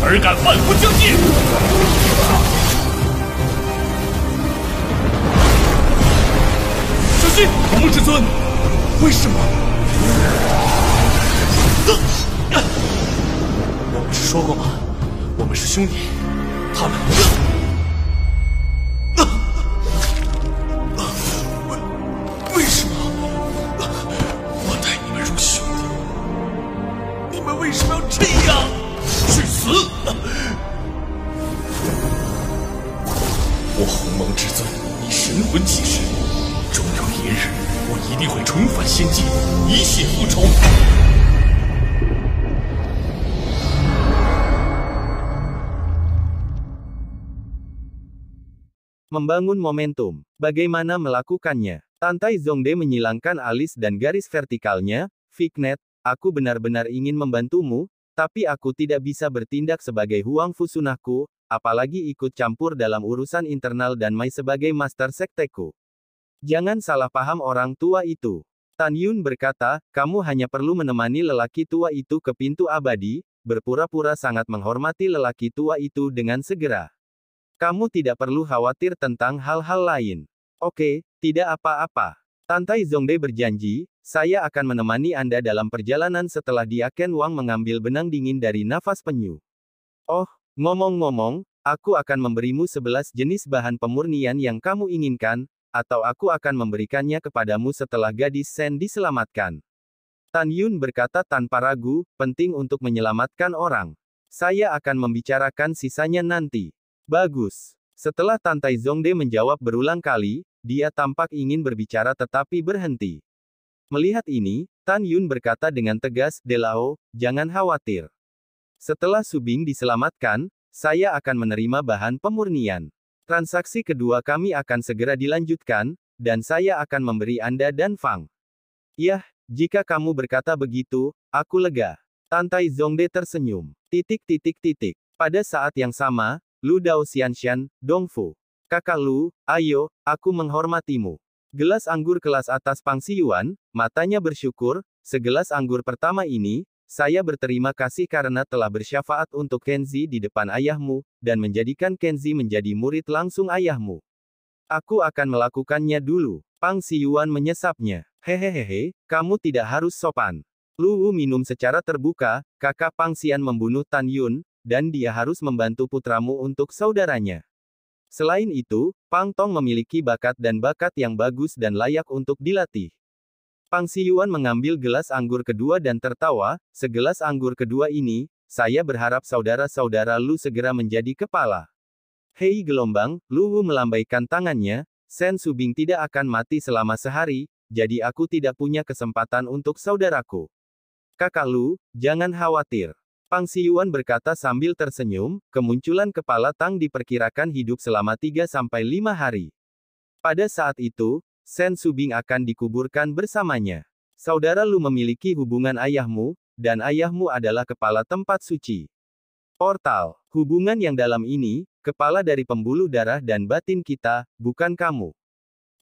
尔敢漫无疆界！小心，鸿蒙至尊！为什么？我不是说过吗？我们是兄弟。他们。为什么？我待你们如兄弟，你们为什么要这样？去死！我鸿蒙至尊以神魂起誓，终有一日，我一定会重返仙界，以血复仇。Membangun momentum. Bagaimana melakukannya? Tantai Zongde menyilangkan alis dan garis vertikalnya. Fignet, aku benar-benar ingin membantumu, tapi aku tidak bisa bertindak sebagai Huang Fusunahku, apalagi ikut campur dalam urusan internal dan Mai sebagai master sekteku. Jangan salah paham orang tua itu. Tan Yun berkata, kamu hanya perlu menemani lelaki tua itu ke pintu abadi, berpura-pura sangat menghormati lelaki tua itu dengan segera. Kamu tidak perlu khawatir tentang hal-hal lain. Oke, tidak apa-apa. Tantai Zongde berjanji, saya akan menemani Anda dalam perjalanan setelah dia Ken Wang mengambil benang dingin dari nafas penyu. Oh, ngomong-ngomong, aku akan memberimu 11 jenis bahan pemurnian yang kamu inginkan, atau aku akan memberikannya kepadamu setelah gadis Sen diselamatkan. Tan Yun berkata tanpa ragu, penting untuk menyelamatkan orang. Saya akan membicarakan sisanya nanti. Bagus. Setelah Tantai Zongde menjawab berulang kali, dia tampak ingin berbicara tetapi berhenti. Melihat ini, Tan Yun berkata dengan tegas, Delao, jangan khawatir. Setelah Subing diselamatkan, saya akan menerima bahan pemurnian. Transaksi kedua kami akan segera dilanjutkan, dan saya akan memberi Anda dan Fang. Yah, jika kamu berkata begitu, aku lega. Tantai Zongde tersenyum. Pada saat yang sama, Lu Dao Xianshan, Dongfu. Kakak Lu, ayo, aku menghormatimu. Gelas anggur kelas atas Pang Xiyuan, matanya bersyukur, segelas anggur pertama ini, saya berterima kasih karena telah bersyafaat untuk Kenzi di depan ayahmu, dan menjadikan Kenzi menjadi murid langsung ayahmu. Aku akan melakukannya dulu. Pang Xiyuan menyesapnya. Hehehe, kamu tidak harus sopan. Lu Wu minum secara terbuka, kakak Pang Xian membunuh Tan Yun, dan dia harus membantu putramu untuk saudaranya. Selain itu, Pang Tong memiliki bakat yang bagus dan layak untuk dilatih. Pang Xiyuan mengambil gelas anggur kedua dan tertawa, segelas anggur kedua ini, saya berharap saudara-saudara Lu segera menjadi kepala. Hei gelombang, Lu Wu melambaikan tangannya, Sen Subing tidak akan mati selama sehari, jadi aku tidak punya kesempatan untuk saudaraku. Kakak Lu, jangan khawatir. Pang Xiyuan berkata sambil tersenyum, kemunculan kepala Tang diperkirakan hidup selama 3-5 hari. Pada saat itu, Sen Subing akan dikuburkan bersamanya. Saudara Lu memiliki hubungan ayahmu, dan ayahmu adalah kepala tempat suci. Portal, hubungan yang dalam ini, kepala dari pembuluh darah dan batin kita, bukan kamu.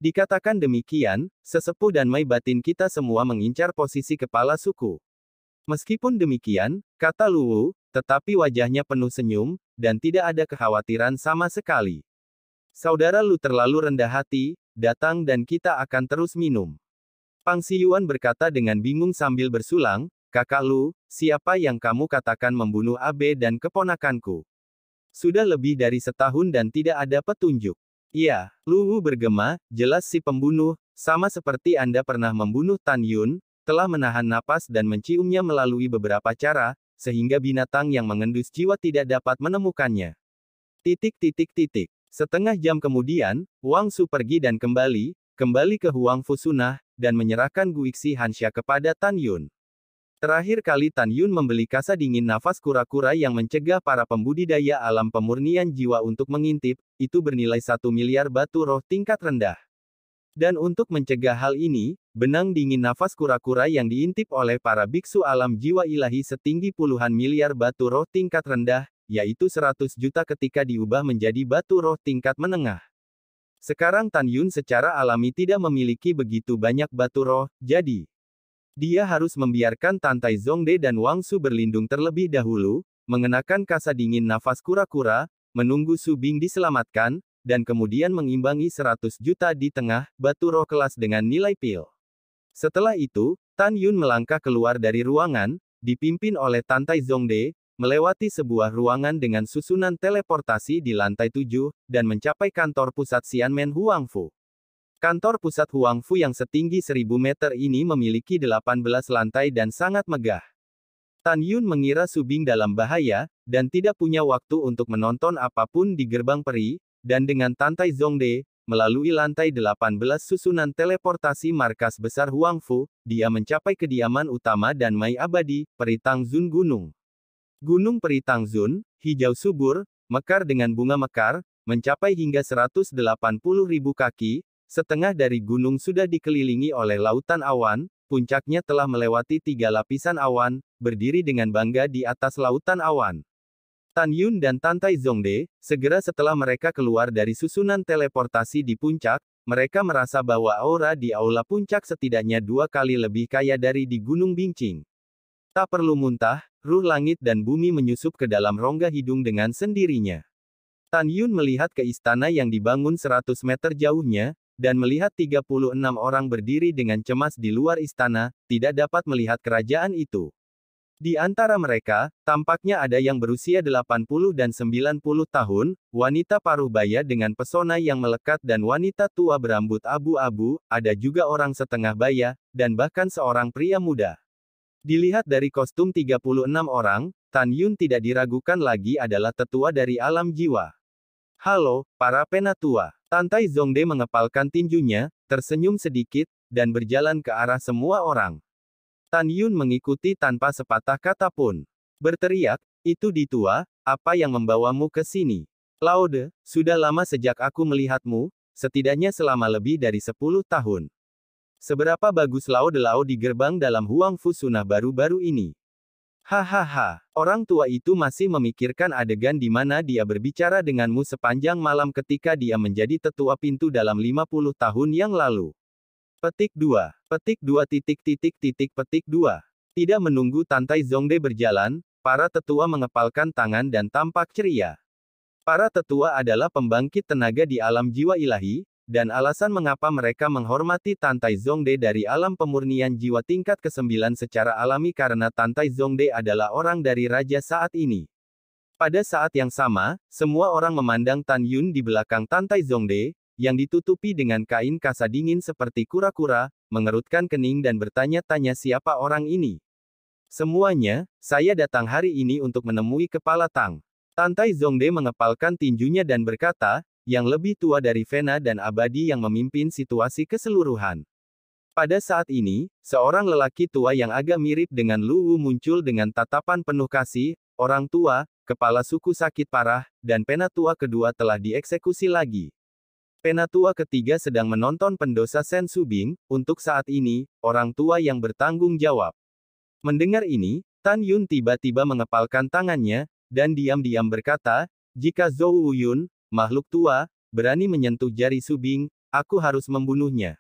Dikatakan demikian, sesepuh dan Mai batin kita semua mengincar posisi kepala suku. Meskipun demikian, kata Lu Wu, tetapi wajahnya penuh senyum, dan tidak ada kekhawatiran sama sekali. Saudara Lu terlalu rendah hati, datang dan kita akan terus minum. Pang Xiyuan berkata dengan bingung sambil bersulang, kakak Lu, siapa yang kamu katakan membunuh Abe dan keponakanku? Sudah lebih dari setahun dan tidak ada petunjuk. Iya, Lu Wu bergema, jelas si pembunuh, sama seperti Anda pernah membunuh Tan Yun, telah menahan napas dan menciumnya melalui beberapa cara, sehingga binatang yang mengendus jiwa tidak dapat menemukannya. Setengah jam kemudian, Wang Su pergi dan kembali ke Huang Fusunah, dan menyerahkan Guixi Hansha kepada Tan Yun. Terakhir kali Tan Yun membeli kasa dingin nafas kura-kura yang mencegah para pembudidaya alam pemurnian jiwa untuk mengintip, itu bernilai 1 miliar batu roh tingkat rendah. Dan untuk mencegah hal ini, benang dingin nafas kura-kura yang diintip oleh para biksu alam jiwa ilahi setinggi puluhan miliar batu roh tingkat rendah, yaitu 100 juta ketika diubah menjadi batu roh tingkat menengah. Sekarang Tan Yun secara alami tidak memiliki begitu banyak batu roh, jadi dia harus membiarkan Tantai Zongde dan Wang Su berlindung terlebih dahulu, mengenakan kasa dingin nafas kura-kura, menunggu Su Bing diselamatkan, dan kemudian mengimbangi 100 juta di tengah batu roh kelas dengan nilai pil. Setelah itu, Tan Yun melangkah keluar dari ruangan, dipimpin oleh Tantai Zongde, melewati sebuah ruangan dengan susunan teleportasi di lantai 7, dan mencapai kantor pusat Xianmen Huangfu. Kantor pusat Huangfu yang setinggi 1000 meter ini memiliki 18 lantai dan sangat megah. Tan Yun mengira Su Bing dalam bahaya, dan tidak punya waktu untuk menonton apapun di gerbang peri, dan dengan Tantai Zongde, melalui lantai 18 susunan teleportasi markas besar Huangfu, dia mencapai kediaman utama dan Mai abadi, Peri Tangzun Gunung. Gunung Peri Tangzun, hijau subur, mekar dengan bunga mekar, mencapai hingga 180.000 kaki, setengah dari gunung sudah dikelilingi oleh lautan awan, puncaknya telah melewati 3 lapisan awan, berdiri dengan bangga di atas lautan awan. Tan Yun dan Tantai Zongde, segera setelah mereka keluar dari susunan teleportasi di puncak, mereka merasa bahwa aura di aula puncak setidaknya 2 kali lebih kaya dari di Gunung Bingqing. Tak perlu muntah, ruh langit dan bumi menyusup ke dalam rongga hidung dengan sendirinya. Tan Yun melihat ke istana yang dibangun 100 meter jauhnya, dan melihat 36 orang berdiri dengan cemas di luar istana, tidak dapat melihat kerajaan itu. Di antara mereka, tampaknya ada yang berusia 80 dan 90 tahun, wanita paruh baya dengan pesona yang melekat dan wanita tua berambut abu-abu, ada juga orang setengah baya, dan bahkan seorang pria muda. Dilihat dari kostum 36 orang, Tan Yun tidak diragukan lagi adalah tetua dari alam jiwa. Halo, para penatua. Tantai Zongde mengepalkan tinjunya, tersenyum sedikit, dan berjalan ke arah semua orang. Tan Yun mengikuti tanpa sepatah kata pun. Berteriak, itu ditua, apa yang membawamu ke sini? Laude, sudah lama sejak aku melihatmu, setidaknya selama lebih dari 10 tahun. Seberapa bagus Laude Lao di gerbang dalam Huangfu Sunnah baru-baru ini? Hahaha, orang tua itu masih memikirkan adegan di mana dia berbicara denganmu sepanjang malam ketika dia menjadi tetua pintu dalam 50 tahun yang lalu. Petik 2. Petik 2 titik titik titik petik 2. Tidak menunggu Tantai Zongde berjalan, para tetua mengepalkan tangan dan tampak ceria. Para tetua adalah pembangkit tenaga di alam jiwa ilahi, dan alasan mengapa mereka menghormati Tantai Zongde dari alam pemurnian jiwa tingkat ke-9 secara alami karena Tantai Zongde adalah orang dari raja saat ini. Pada saat yang sama, semua orang memandang Tan Yun di belakang Tantai Zongde, yang ditutupi dengan kain kasa dingin seperti kura-kura, mengerutkan kening dan bertanya-tanya siapa orang ini. Semuanya, saya datang hari ini untuk menemui Kepala Tang. Tantai Zongde mengepalkan tinjunya dan berkata, yang lebih tua dari Vena dan Abadi yang memimpin situasi keseluruhan. Pada saat ini, seorang lelaki tua yang agak mirip dengan Lu Wu muncul dengan tatapan penuh kasih, orang tua, kepala suku sakit parah, dan penatua kedua telah dieksekusi lagi. Penatua ketiga sedang menonton pendosa Sen Su Bing, untuk saat ini, orang tua yang bertanggung jawab. Mendengar ini, Tan Yun tiba-tiba mengepalkan tangannya, dan diam-diam berkata, jika Zhou Yun, makhluk tua, berani menyentuh jari Su Bing, aku harus membunuhnya.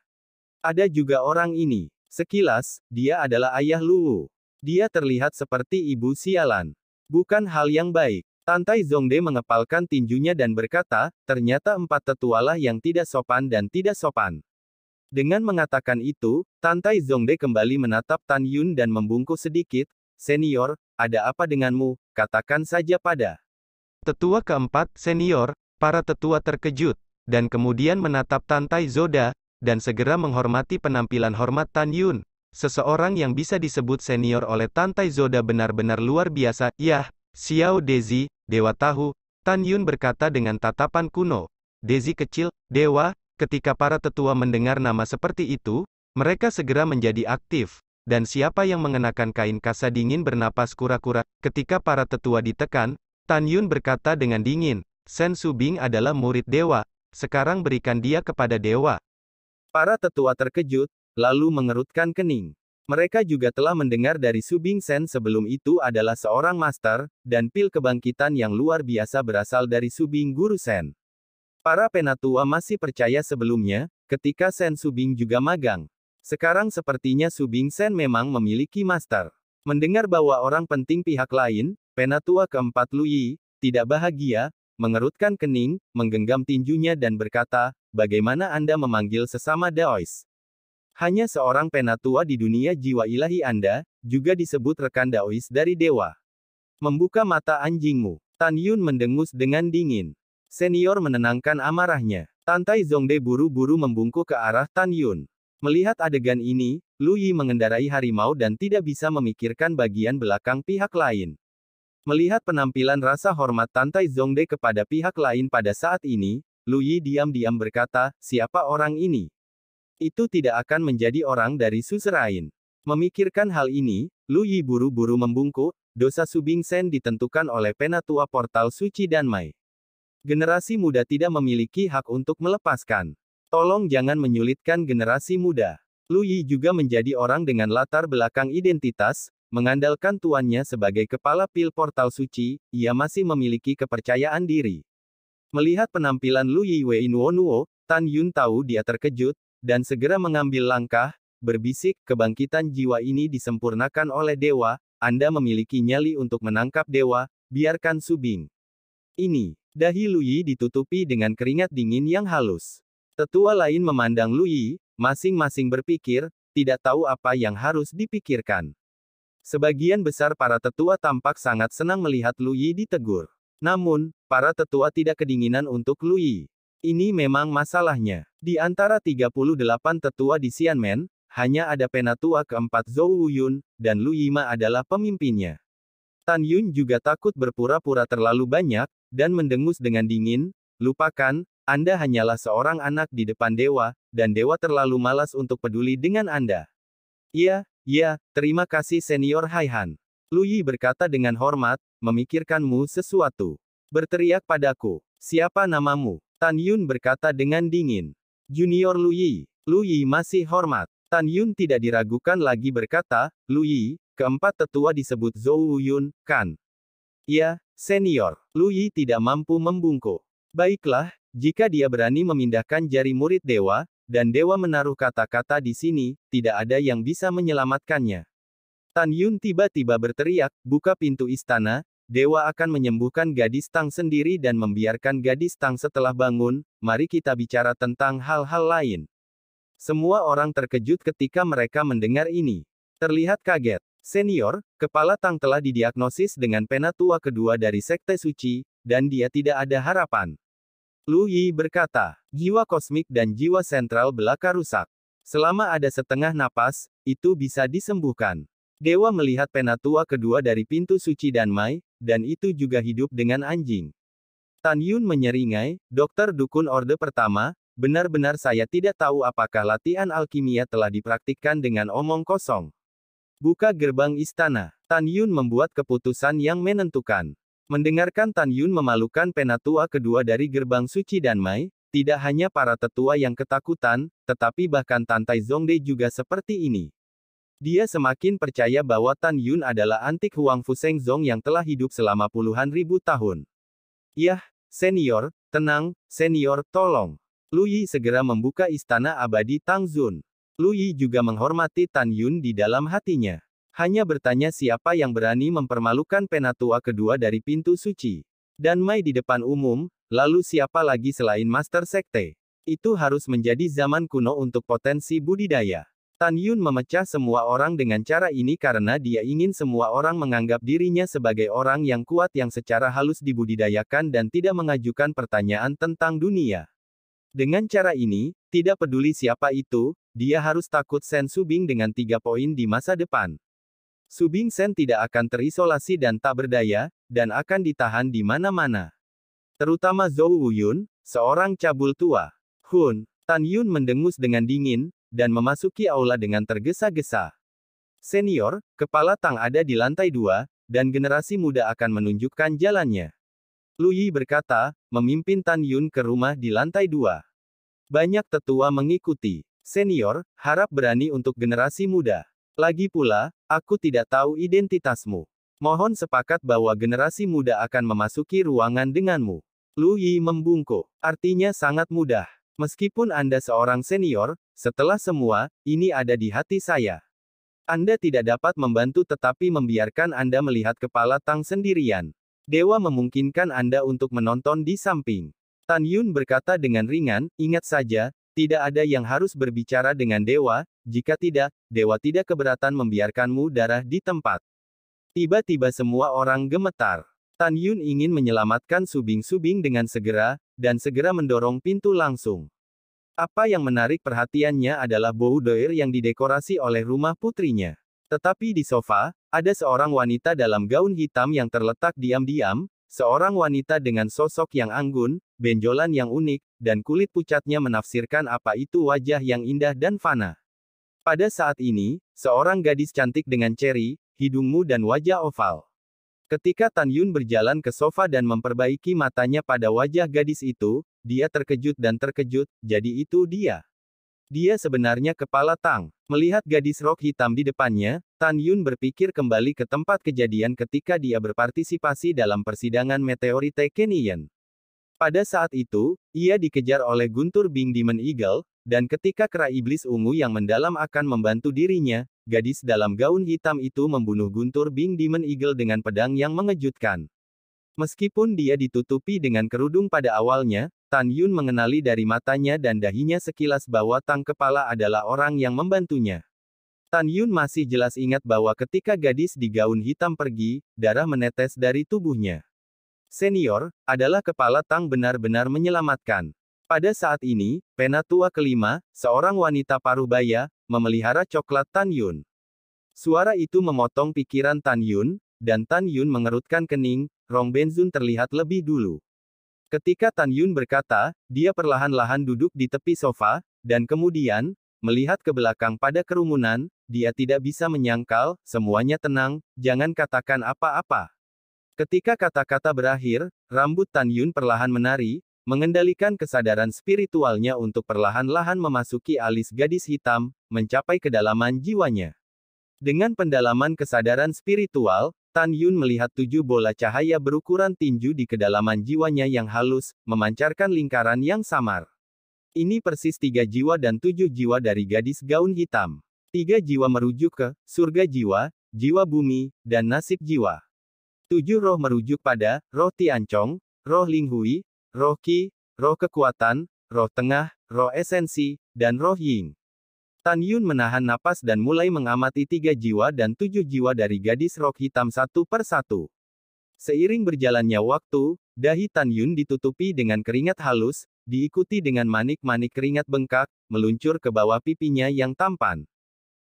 Ada juga orang ini. Sekilas, dia adalah ayah Lu Wu. Dia terlihat seperti ibu sialan. Bukan hal yang baik. Tantai Zongde mengepalkan tinjunya dan berkata, ternyata 4 tetualah yang tidak sopan dan tidak sopan. Dengan mengatakan itu, Tantai Zongde kembali menatap Tan Yun dan membungkuk sedikit, senior, ada apa denganmu, katakan saja pada. Tetua keempat, senior, para tetua terkejut, dan kemudian menatap Tantai Zoda, dan segera menghormati penampilan hormat Tan Yun. Seseorang yang bisa disebut senior oleh Tantai Zoda benar-benar luar biasa, yah, Xiao Dezi, Dewa Tahu, Tan Yun berkata dengan tatapan kuno. Dezi kecil, Dewa, ketika para tetua mendengar nama seperti itu, mereka segera menjadi aktif. Dan siapa yang mengenakan kain kasa dingin bernapas kura-kura, ketika para tetua ditekan, Tan Yun berkata dengan dingin, Sen Su Bing adalah murid dewa, sekarang berikan dia kepada dewa. Para tetua terkejut, lalu mengerutkan kening. Mereka juga telah mendengar dari Su Bing Sen sebelum itu adalah seorang master, dan pil kebangkitan yang luar biasa berasal dari Su Bing Guru Sen. Para penatua masih percaya sebelumnya, ketika Sen Su Bing juga magang. Sekarang sepertinya Su Bing Sen memang memiliki master. Mendengar bahwa orang penting pihak lain, Penatua keempat Lu Yi, tidak bahagia, mengerutkan kening, menggenggam tinjunya dan berkata, bagaimana Anda memanggil sesama Daois? Hanya seorang penatua di dunia jiwa ilahi Anda, juga disebut rekan Daois dari dewa. Membuka mata anjingmu. Tan Yun mendengus dengan dingin. Senior menenangkan amarahnya. Tantai Zongde buru-buru membungkuk ke arah Tan Yun. Melihat adegan ini, Lu Yi mengendarai harimau dan tidak bisa memikirkan bagian belakang pihak lain. Melihat penampilan rasa hormat Tantai Zongde kepada pihak lain pada saat ini, Lu Yi diam-diam berkata, siapa orang ini? Itu tidak akan menjadi orang dari Suzerain. Memikirkan hal ini, Lu Yi buru-buru membungkuk, dosa Subing Sen ditentukan oleh Penatua Portal Suci Danmai. Generasi muda tidak memiliki hak untuk melepaskan. Tolong jangan menyulitkan generasi muda. Lu Yi juga menjadi orang dengan latar belakang identitas, mengandalkan tuannya sebagai kepala pil portal suci, ia masih memiliki kepercayaan diri. Melihat penampilan Lu Yi Wei Nuo, Tan Yun tahu dia terkejut, dan segera mengambil langkah, berbisik, kebangkitan jiwa ini disempurnakan oleh dewa, Anda memiliki nyali untuk menangkap dewa, biarkan Subing. Ini. Dahi Lu Yi ditutupi dengan keringat dingin yang halus. Tetua lain memandang Lu Yi, masing-masing berpikir, tidak tahu apa yang harus dipikirkan. Sebagian besar para tetua tampak sangat senang melihat Lu Yi ditegur. Namun, para tetua tidak kedinginan untuk Lu Yi. Ini memang masalahnya. Di antara 38 tetua di Xianmen, hanya ada penatua keempat Zhou Wuyun, dan Lu Yi Ma adalah pemimpinnya. Tan Yun juga takut berpura-pura terlalu banyak, dan mendengus dengan dingin, lupakan, Anda hanyalah seorang anak di depan dewa, dan dewa terlalu malas untuk peduli dengan Anda. Iya, terima kasih Senior Haihan. Lu Yi berkata dengan hormat, memikirkanmu sesuatu. Berteriak padaku, siapa namamu? Tan Yun berkata dengan dingin. Junior Lu Yi. Lu Yi masih hormat. Tan Yun tidak diragukan lagi berkata, Lu Yi, keempat tetua disebut Zhou Wuyun, kan? Ya, Senior. Lu Yi tidak mampu membungkuk. Baiklah, jika dia berani memindahkan jari murid dewa, dan dewa menaruh kata-kata di sini, tidak ada yang bisa menyelamatkannya. Tan Yun tiba-tiba berteriak, buka pintu istana, dewa akan menyembuhkan gadis Tang sendiri dan membiarkan gadis Tang setelah bangun, mari kita bicara tentang hal-hal lain. Semua orang terkejut ketika mereka mendengar ini. Terlihat kaget. Senior, kepala Tang telah didiagnosis dengan penatua kedua dari Sekte Suci, dan dia tidak ada harapan. Lu Yi berkata, jiwa kosmik dan jiwa sentral belaka rusak. Selama ada setengah napas, itu bisa disembuhkan. Dewa melihat penatua kedua dari pintu suci Danmai, dan itu juga hidup dengan anjing. Tan Yun menyeringai, Dokter Dukun Orde Pertama, benar-benar saya tidak tahu apakah latihan alkimia telah dipraktikkan dengan omong kosong. Buka gerbang istana. Tan Yun membuat keputusan yang menentukan. Mendengarkan Tan Yun memalukan penatua kedua dari gerbang suci Danmai, tidak hanya para tetua yang ketakutan, tetapi bahkan Tantai Zongde juga seperti ini. Dia semakin percaya bahwa Tan Yun adalah antik Huang Fuseng Zong yang telah hidup selama puluhan ribu tahun. Yah, Senior, tenang, Senior, tolong. Lu Yi segera membuka istana abadi Tang Zun. Lu Yi juga menghormati Tan Yun di dalam hatinya. Hanya bertanya siapa yang berani mempermalukan penatua kedua dari pintu suci. Danmai di depan umum, lalu siapa lagi selain Master Sekte? Itu harus menjadi zaman kuno untuk potensi budidaya. Tan Yun memecah semua orang dengan cara ini karena dia ingin semua orang menganggap dirinya sebagai orang yang kuat yang secara halus dibudidayakan dan tidak mengajukan pertanyaan tentang dunia. Dengan cara ini, tidak peduli siapa itu, dia harus takut Sen Subing dengan 3 poin di masa depan. Subing Sen tidak akan terisolasi dan tak berdaya, dan akan ditahan di mana-mana. Terutama Zhou Wuyun, seorang cabul tua. Tan Yun mendengus dengan dingin, dan memasuki aula dengan tergesa-gesa. Senior, kepala Tang ada di lantai 2, dan generasi muda akan menunjukkan jalannya. Lu Yi berkata, memimpin Tan Yun ke rumah di lantai 2. Banyak tetua mengikuti. Senior, harap berani untuk generasi muda. Lagi pula, aku tidak tahu identitasmu. Mohon sepakat bahwa generasi muda akan memasuki ruangan denganmu. Lu Yi membungkuk. Artinya sangat mudah. Meskipun Anda seorang senior, setelah semua, ini ada di hati saya. Anda tidak dapat membantu tetapi membiarkan Anda melihat kepala Tang sendirian. Dewa memungkinkan Anda untuk menonton di samping. Tan Yun berkata dengan ringan, ingat saja, tidak ada yang harus berbicara dengan dewa, jika tidak, dewa tidak keberatan membiarkanmu darah di tempat. Tiba-tiba semua orang gemetar. Tan Yun ingin menyelamatkan Subing-Subing dengan segera, dan segera mendorong pintu langsung. Apa yang menarik perhatiannya adalah boudoir yang didekorasi oleh rumah putrinya. Tetapi di sofa, ada seorang wanita dalam gaun hitam yang terletak diam-diam, seorang wanita dengan sosok yang anggun, benjolan yang unik, dan kulit pucatnya menafsirkan apa itu wajah yang indah dan fana. Pada saat ini, seorang gadis cantik dengan ceri, hidungmu dan wajah oval. Ketika Tan Yun berjalan ke sofa dan memperbaiki matanya pada wajah gadis itu, dia terkejut dan terkejut, jadi itu dia. Dia sebenarnya kepala Tang. Melihat gadis rok hitam di depannya, Tan Yun berpikir kembali ke tempat kejadian ketika dia berpartisipasi dalam persidangan meteorite Kenyan. Pada saat itu, ia dikejar oleh Guntur Bing Demon Eagle, dan ketika kera iblis ungu yang mendalam akan membantu dirinya, gadis dalam gaun hitam itu membunuh Guntur Bing Demon Eagle dengan pedang yang mengejutkan. Meskipun dia ditutupi dengan kerudung pada awalnya, Tan Yun mengenali dari matanya dan dahinya sekilas bahwa Tang kepala adalah orang yang membantunya. Tan Yun masih jelas ingat bahwa ketika gadis di gaun hitam pergi, darah menetes dari tubuhnya. Senior, adalah kepala Tang benar-benar menyelamatkan. Pada saat ini, penatua kelima, seorang wanita paruh-baya, memelihara coklat Tan Yun. Suara itu memotong pikiran Tan Yun, dan Tan Yun mengerutkan kening, Rong Benzun terlihat lebih dulu. Ketika Tan Yun berkata, dia perlahan-lahan duduk di tepi sofa, dan kemudian, melihat ke belakang pada kerumunan, dia tidak bisa menyangkal, semuanya tenang, jangan katakan apa-apa. Ketika kata-kata berakhir, rambut Tan Yun perlahan menari, mengendalikan kesadaran spiritualnya untuk perlahan-lahan memasuki alis gadis hitam, mencapai kedalaman jiwanya. Dengan pendalaman kesadaran spiritual, Tan Yun melihat 7 bola cahaya berukuran tinju di kedalaman jiwanya yang halus, memancarkan lingkaran yang samar. Ini persis 3 jiwa dan 7 jiwa dari gadis gaun hitam. 3 jiwa merujuk ke surga jiwa, jiwa bumi, dan nasib jiwa. 7 roh merujuk pada roh Tiancong, roh Ling Hui, roh Qi, roh kekuatan, roh tengah, roh esensi, dan roh Ying. Tan Yun menahan napas dan mulai mengamati 3 jiwa dan 7 jiwa dari gadis rok hitam satu per satu. Seiring berjalannya waktu, dahi Tan Yun ditutupi dengan keringat halus, diikuti dengan manik-manik keringat bengkak, meluncur ke bawah pipinya yang tampan.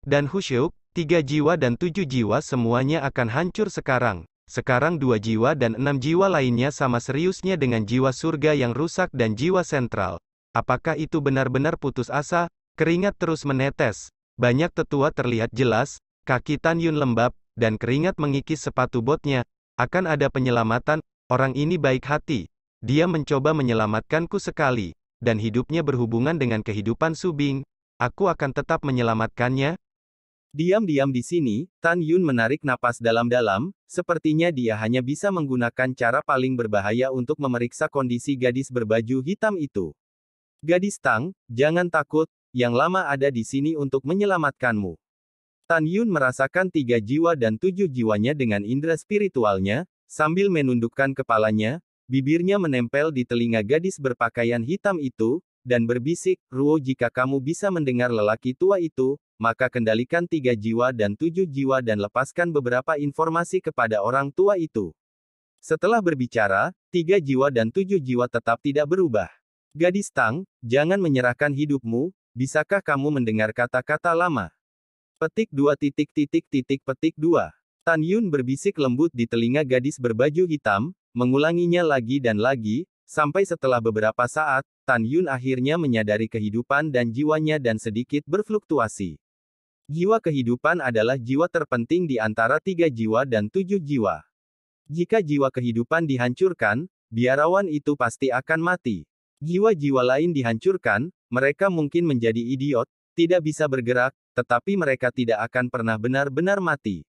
Dan husyuk, 3 jiwa dan 7 jiwa semuanya akan hancur sekarang. Sekarang 2 jiwa dan 6 jiwa lainnya sama seriusnya dengan jiwa surga yang rusak dan jiwa sentral. Apakah itu benar-benar putus asa? Keringat terus menetes. Banyak tetua terlihat jelas, kaki Tan Yun lembab, dan keringat mengikis sepatu botnya. Akan ada penyelamatan, orang ini baik hati. Dia mencoba menyelamatkanku sekali, dan hidupnya berhubungan dengan kehidupan Subing. Aku akan tetap menyelamatkannya. Diam-diam di sini, Tan Yun menarik napas dalam-dalam, sepertinya dia hanya bisa menggunakan cara paling berbahaya untuk memeriksa kondisi gadis berbaju hitam itu. Gadis Tang, jangan takut, yang lama ada di sini untuk menyelamatkanmu. Tan Yun merasakan 3 jiwa dan 7 jiwanya dengan indera spiritualnya, sambil menundukkan kepalanya, bibirnya menempel di telinga gadis berpakaian hitam itu, dan berbisik, Ruo jika kamu bisa mendengar lelaki tua itu, maka kendalikan 3 jiwa dan 7 jiwa dan lepaskan beberapa informasi kepada orang tua itu. Setelah berbicara, 3 jiwa dan 7 jiwa tetap tidak berubah. Gadis Tang, jangan menyerahkan hidupmu, bisakah kamu mendengar kata-kata lama? Petik 2 petik 2. Tan Yun berbisik lembut di telinga gadis berbaju hitam, mengulanginya lagi dan lagi, sampai setelah beberapa saat, Tan Yun akhirnya menyadari kehidupan dan jiwanya dan sedikit berfluktuasi. Jiwa kehidupan adalah jiwa terpenting di antara 3 jiwa dan 7 jiwa. Jika jiwa kehidupan dihancurkan, biarawan itu pasti akan mati. Jiwa-jiwa lain dihancurkan, mereka mungkin menjadi idiot, tidak bisa bergerak, tetapi mereka tidak akan pernah benar-benar mati.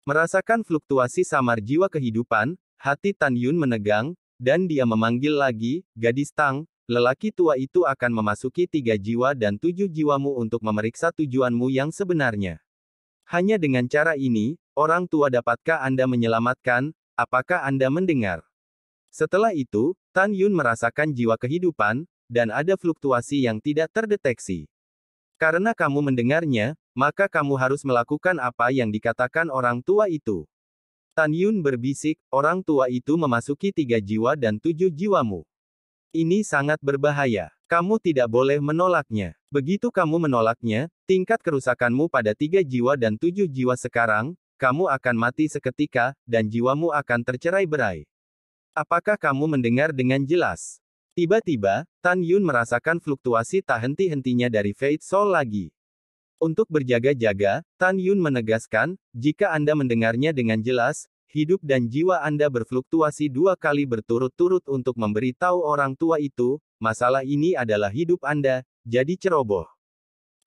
Merasakan fluktuasi samar jiwa kehidupan, hati Tan Yun menegang, dan dia memanggil lagi, gadis Tang, lelaki tua itu akan memasuki 3 jiwa dan 7 jiwamu untuk memeriksa tujuanmu yang sebenarnya. Hanya dengan cara ini, orang tua dapatkah Anda menyelamatkan, apakah Anda mendengar? Setelah itu, Tan Yun merasakan jiwa kehidupan, dan ada fluktuasi yang tidak terdeteksi. Karena kamu mendengarnya, maka kamu harus melakukan apa yang dikatakan orang tua itu. Tan Yun berbisik, orang tua itu memasuki 3 jiwa dan 7 jiwamu. Ini sangat berbahaya. Kamu tidak boleh menolaknya. Begitu kamu menolaknya, tingkat kerusakanmu pada 3 jiwa dan 7 jiwa sekarang, kamu akan mati seketika, dan jiwamu akan tercerai-berai. Apakah kamu mendengar dengan jelas? Tiba-tiba, Tan Yun merasakan fluktuasi tak henti-hentinya dari Fate Soul lagi. Untuk berjaga-jaga, Tan Yun menegaskan, jika Anda mendengarnya dengan jelas, hidup dan jiwa Anda berfluktuasi 2 kali berturut-turut untuk memberitahu orang tua itu, masalah ini adalah hidup Anda, jadi ceroboh.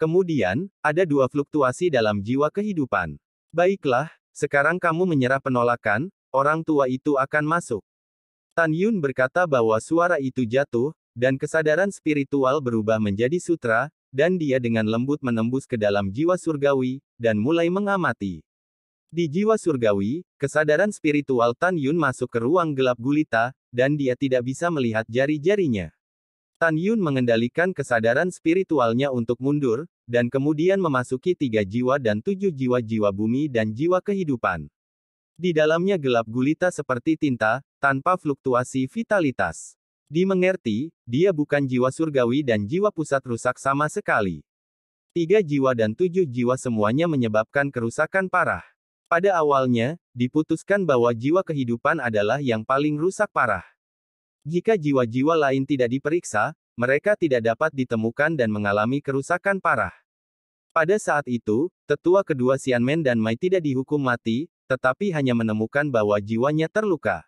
Kemudian, ada 2 fluktuasi dalam jiwa kehidupan. Baiklah, sekarang kamu menyerah penolakan, orang tua itu akan masuk. Tan Yun berkata bahwa suara itu jatuh, dan kesadaran spiritual berubah menjadi sutra, dan dia dengan lembut menembus ke dalam jiwa surgawi, dan mulai mengamati. Di jiwa surgawi, kesadaran spiritual Tan Yun masuk ke ruang gelap gulita, dan dia tidak bisa melihat jari-jarinya. Tan Yun mengendalikan kesadaran spiritualnya untuk mundur, dan kemudian memasuki 3 jiwa dan 7 jiwa-jiwa bumi dan jiwa kehidupan. Di dalamnya gelap gulita seperti tinta, tanpa fluktuasi vitalitas. Dimengerti, dia bukan jiwa surgawi dan jiwa pusat rusak sama sekali. 3 jiwa dan 7 jiwa semuanya menyebabkan kerusakan parah. Pada awalnya, diputuskan bahwa jiwa kehidupan adalah yang paling rusak parah. Jika jiwa-jiwa lain tidak diperiksa, mereka tidak dapat ditemukan dan mengalami kerusakan parah. Pada saat itu, tetua kedua Xianmen dan Mai tidak dihukum mati, tetapi hanya menemukan bahwa jiwanya terluka.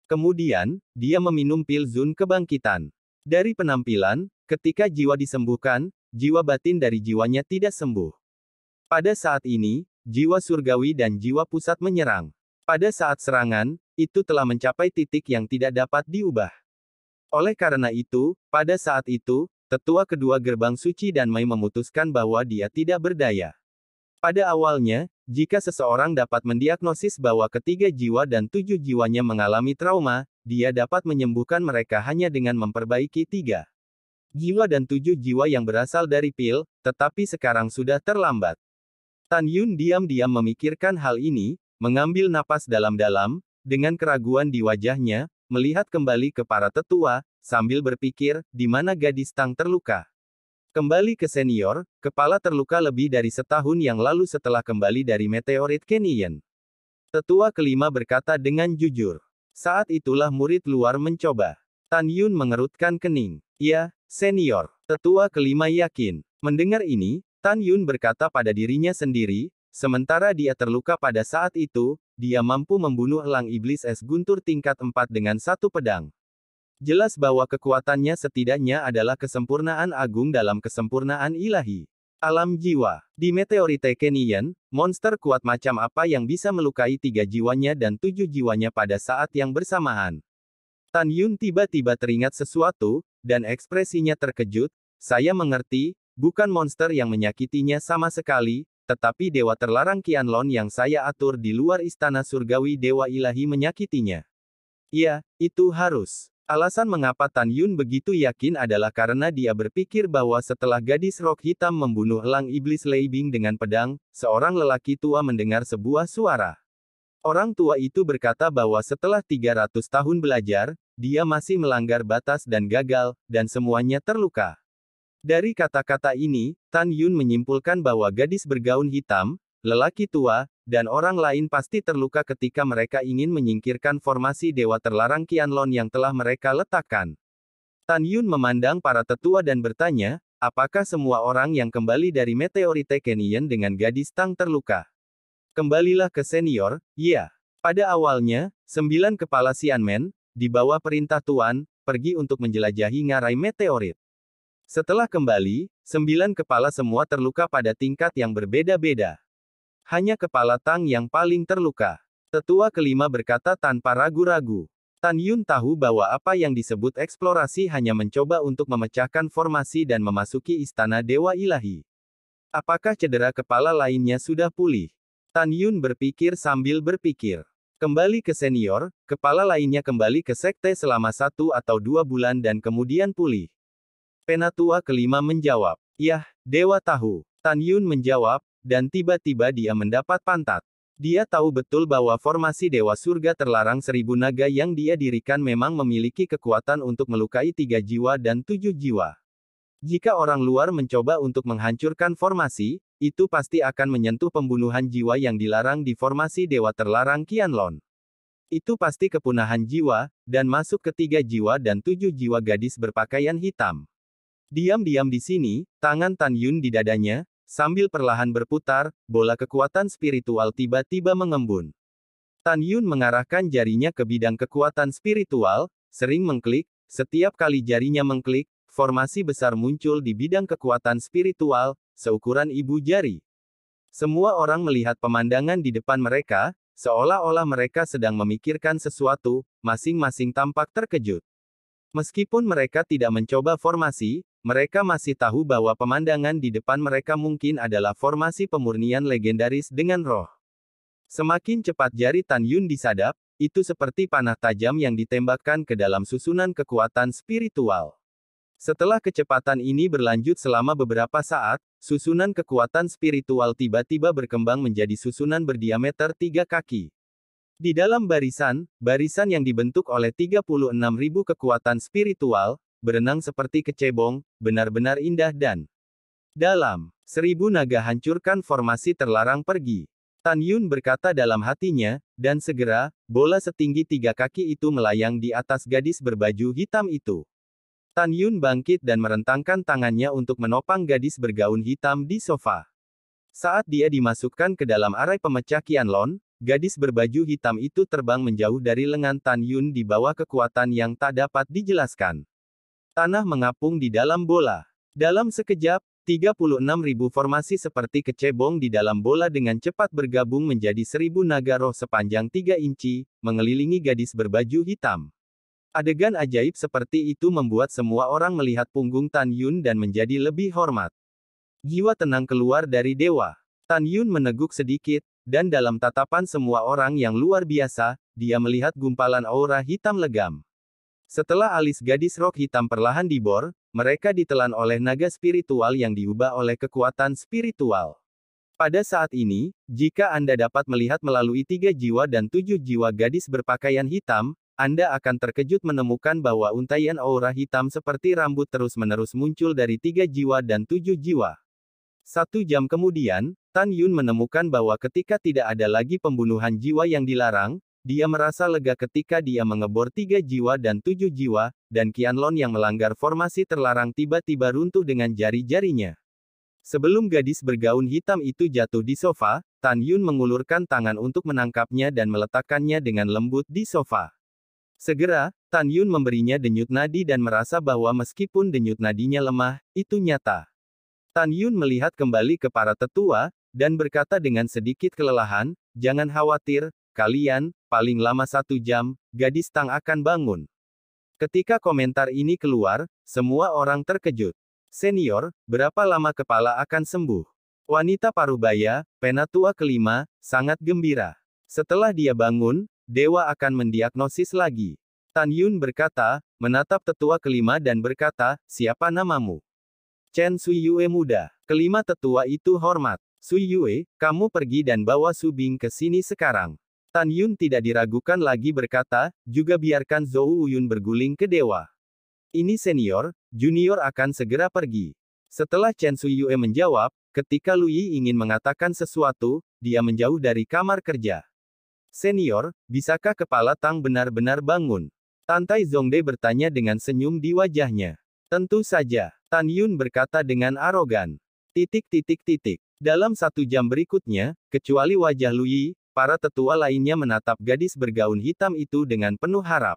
Kemudian, dia meminum pil Zun kebangkitan. Dari penampilan, ketika jiwa disembuhkan, jiwa batin dari jiwanya tidak sembuh. Pada saat ini, jiwa surgawi dan jiwa pusat menyerang. Pada saat serangan, itu telah mencapai titik yang tidak dapat diubah. Oleh karena itu, pada saat itu, tetua kedua gerbang suci dan Mai memutuskan bahwa dia tidak berdaya. Pada awalnya, jika seseorang dapat mendiagnosis bahwa ketiga jiwa dan 7 jiwanya mengalami trauma, dia dapat menyembuhkan mereka hanya dengan memperbaiki 3 jiwa dan 7 jiwa yang berasal dari pil, tetapi sekarang sudah terlambat. Tan Yun diam-diam memikirkan hal ini, mengambil napas dalam-dalam, dengan keraguan di wajahnya, melihat kembali ke para tetua, sambil berpikir, di mana gadis Tang terluka. Kembali ke senior, kepala terluka lebih dari setahun yang lalu setelah kembali dari meteorit Canyon. Tetua kelima berkata dengan jujur. Saat itulah murid luar mencoba. Tan Yun mengerutkan kening. Ya, senior. Tetua kelima yakin. Mendengar ini, Tan Yun berkata pada dirinya sendiri, sementara dia terluka pada saat itu, dia mampu membunuh elang iblis es guntur tingkat 4 dengan 1 pedang. Jelas bahwa kekuatannya setidaknya adalah kesempurnaan agung dalam kesempurnaan ilahi. Alam jiwa. Di meteorite Canyon, monster kuat macam apa yang bisa melukai 3 jiwanya dan 7 jiwanya pada saat yang bersamaan. Tan Yun tiba-tiba teringat sesuatu, dan ekspresinya terkejut. Saya mengerti, bukan monster yang menyakitinya sama sekali, tetapi dewa terlarang Qianlong yang saya atur di luar istana surgawi dewa ilahi menyakitinya. Ya, itu harus. Alasan mengapa Tan Yun begitu yakin adalah karena dia berpikir bahwa setelah gadis rok hitam membunuh elang iblis Lei Bing dengan pedang, seorang lelaki tua mendengar sebuah suara. Orang tua itu berkata bahwa setelah 300 tahun belajar, dia masih melanggar batas dan gagal, dan semuanya terluka. Dari kata-kata ini, Tan Yun menyimpulkan bahwa gadis bergaun hitam, lelaki tua, dan orang lain pasti terluka ketika mereka ingin menyingkirkan formasi dewa terlarang Qianlong yang telah mereka letakkan. Tan Yun memandang para tetua dan bertanya, apakah semua orang yang kembali dari meteorite Canyon dengan gadis Tang terluka? Kembalilah ke senior, ya. Pada awalnya, 9 kepala Xianmen, di bawah perintah Tuan, pergi untuk menjelajahi ngarai meteorit. Setelah kembali, 9 kepala semua terluka pada tingkat yang berbeda-beda. Hanya kepala Tang yang paling terluka. Tetua kelima berkata tanpa ragu-ragu. Tan Yun tahu bahwa apa yang disebut eksplorasi hanya mencoba untuk memecahkan formasi dan memasuki istana dewa ilahi. Apakah cedera kepala lainnya sudah pulih? Tan Yun berpikir sambil berpikir. Kembali ke senior, kepala lainnya kembali ke sekte selama 1 atau 2 bulan dan kemudian pulih. Penatua kelima menjawab. Yah, Dewa tahu. Tan Yun menjawab, dan tiba-tiba dia mendapat pantat. Dia tahu betul bahwa formasi Dewa Surga terlarang 1000 naga yang dia dirikan memang memiliki kekuatan untuk melukai 3 jiwa dan 7 jiwa. Jika orang luar mencoba untuk menghancurkan formasi, itu pasti akan menyentuh pembunuhan jiwa yang dilarang di formasi Dewa Terlarang Qianlong. Itu pasti kepunahan jiwa, dan masuk ke 3 jiwa dan 7 jiwa gadis berpakaian hitam. Diam-diam di sini, tangan Tan Yun di dadanya, sambil perlahan berputar, bola kekuatan spiritual tiba-tiba mengembun. Tan Yun mengarahkan jarinya ke bidang kekuatan spiritual, sering mengklik, setiap kali jarinya mengklik, formasi besar muncul di bidang kekuatan spiritual, seukuran ibu jari. Semua orang melihat pemandangan di depan mereka, seolah-olah mereka sedang memikirkan sesuatu, masing-masing tampak terkejut. Meskipun mereka tidak mencoba formasi, mereka masih tahu bahwa pemandangan di depan mereka mungkin adalah formasi pemurnian legendaris dengan roh. Semakin cepat jari Tan Yun disadap, itu seperti panah tajam yang ditembakkan ke dalam susunan kekuatan spiritual. Setelah kecepatan ini berlanjut selama beberapa saat, susunan kekuatan spiritual tiba-tiba berkembang menjadi susunan berdiameter 3 kaki. Di dalam barisan yang dibentuk oleh 36.000 kekuatan spiritual, berenang seperti kecebong, benar-benar indah dan dalam. 1000 naga hancurkan formasi terlarang pergi. Tan Yun berkata dalam hatinya, dan segera, bola setinggi 3 kaki itu melayang di atas gadis berbaju hitam itu. Tan Yun bangkit dan merentangkan tangannya untuk menopang gadis bergaun hitam di sofa. Saat dia dimasukkan ke dalam arai pemecah Qianlong, gadis berbaju hitam itu terbang menjauh dari lengan Tan Yun di bawah kekuatan yang tak dapat dijelaskan. Tanah mengapung di dalam bola. Dalam sekejap, 36.000 formasi seperti kecebong di dalam bola dengan cepat bergabung menjadi 1000 naga roh sepanjang 3 inci, mengelilingi gadis berbaju hitam. Adegan ajaib seperti itu membuat semua orang melihat punggung Tan Yun dan menjadi lebih hormat. Jiwa tenang keluar dari dewa. Tan Yun meneguk sedikit, dan dalam tatapan semua orang yang luar biasa, dia melihat gumpalan aura hitam legam. Setelah alis gadis rok hitam perlahan dibor, mereka ditelan oleh naga spiritual yang diubah oleh kekuatan spiritual. Pada saat ini, jika Anda dapat melihat melalui 3 jiwa dan 7 jiwa gadis berpakaian hitam, Anda akan terkejut menemukan bahwa untaian aura hitam seperti rambut terus-menerus muncul dari 3 jiwa dan 7 jiwa. 1 jam kemudian, Tan Yun menemukan bahwa ketika tidak ada lagi pembunuhan jiwa yang dilarang, dia merasa lega ketika dia mengebor 3 jiwa dan 7 jiwa, dan Qianlong yang melanggar formasi terlarang tiba-tiba runtuh dengan jari-jarinya. Sebelum gadis bergaun hitam itu jatuh di sofa, Tan Yun mengulurkan tangan untuk menangkapnya dan meletakkannya dengan lembut di sofa. Segera, Tan Yun memberinya denyut nadi dan merasa bahwa meskipun denyut nadinya lemah, itu nyata. Tan Yun melihat kembali ke para tetua, dan berkata dengan sedikit kelelahan, "Jangan khawatir, kalian, paling lama 1 jam, gadis Tang akan bangun." Ketika komentar ini keluar, semua orang terkejut. Senior, berapa lama kepala akan sembuh? Wanita parubaya, penatua kelima, sangat gembira. Setelah dia bangun, dewa akan mendiagnosis lagi. Tan Yun berkata, menatap tetua kelima dan berkata, "Siapa namamu?" "Chen Suiyue muda." Kelima tetua itu hormat. "Suiyue, kamu pergi dan bawa Su Bing ke sini sekarang." Tan Yun tidak diragukan lagi berkata, "Juga biarkan Zhou Yun berguling ke dewa. Ini senior, junior akan segera pergi." Setelah Chen Suiyue menjawab, ketika Lu Yi ingin mengatakan sesuatu, dia menjauh dari kamar kerja. "Senior, bisakah kepala Tang benar-benar bangun?" Tantai Zhongde bertanya dengan senyum di wajahnya. "Tentu saja," Tan Yun berkata dengan arogan. Dalam 1 jam berikutnya, kecuali wajah Lu Yi, para tetua lainnya menatap gadis bergaun hitam itu dengan penuh harap.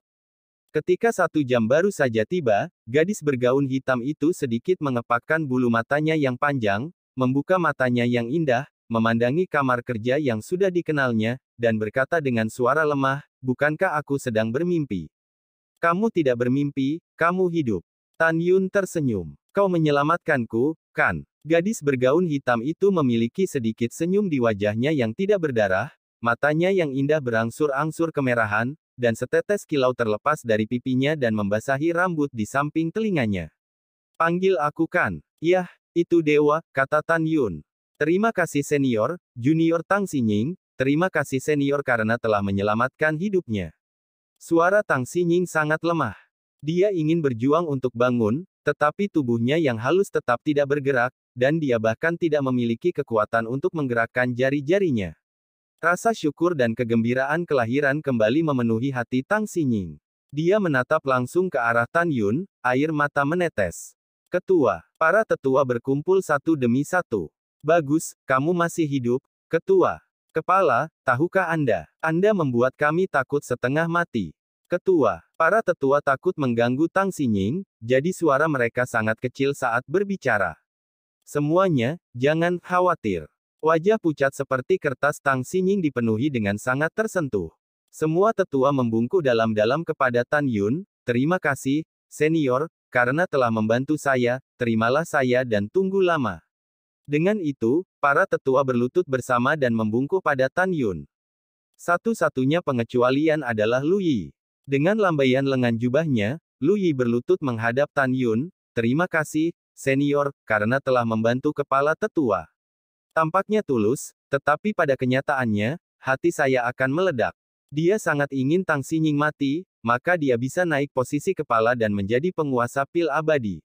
Ketika 1 jam baru saja tiba, gadis bergaun hitam itu sedikit mengepakkan bulu matanya yang panjang, membuka matanya yang indah, memandangi kamar kerja yang sudah dikenalnya, dan berkata dengan suara lemah, "Bukankah aku sedang bermimpi?" "Kamu tidak bermimpi, kamu hidup." Tan Yun tersenyum. "Kau menyelamatkanku, kan?" Gadis bergaun hitam itu memiliki sedikit senyum di wajahnya yang tidak berdarah, matanya yang indah berangsur-angsur kemerahan, dan setetes kilau terlepas dari pipinya dan membasahi rambut di samping telinganya. Panggil aku kan? Yah, itu dewa, kata Tan Yun. Terima kasih senior, junior Tang Xinying, terima kasih senior karena telah menyelamatkan hidupnya. Suara Tang Xinying sangat lemah. Dia ingin berjuang untuk bangun, tetapi tubuhnya yang halus tetap tidak bergerak, dan dia bahkan tidak memiliki kekuatan untuk menggerakkan jari-jarinya. Rasa syukur dan kegembiraan kelahiran kembali memenuhi hati Tang Xinying. Dia menatap langsung ke arah Tan Yun, air mata menetes. Ketua, para tetua berkumpul satu demi satu. Bagus, kamu masih hidup, Ketua. Kepala, tahukah Anda? Anda membuat kami takut setengah mati. Ketua, para tetua takut mengganggu Tang Xinying, jadi suara mereka sangat kecil saat berbicara. Semuanya, jangan khawatir. Wajah pucat seperti kertas Tang Xinying dipenuhi dengan sangat tersentuh. Semua tetua membungkuk dalam-dalam kepada Tan Yun, terima kasih, senior, karena telah membantu saya, terimalah saya dan tunggu lama. Dengan itu, para tetua berlutut bersama dan membungkuk pada Tan Yun. Satu-satunya pengecualian adalah Lu Yi. Dengan lambaian lengan jubahnya, Lu Yi berlutut menghadap Tan Yun, terima kasih, senior, karena telah membantu kepala tetua. Tampaknya tulus, tetapi pada kenyataannya, hati saya akan meledak. Dia sangat ingin Tang Xinying mati, maka dia bisa naik posisi kepala dan menjadi penguasa pil abadi.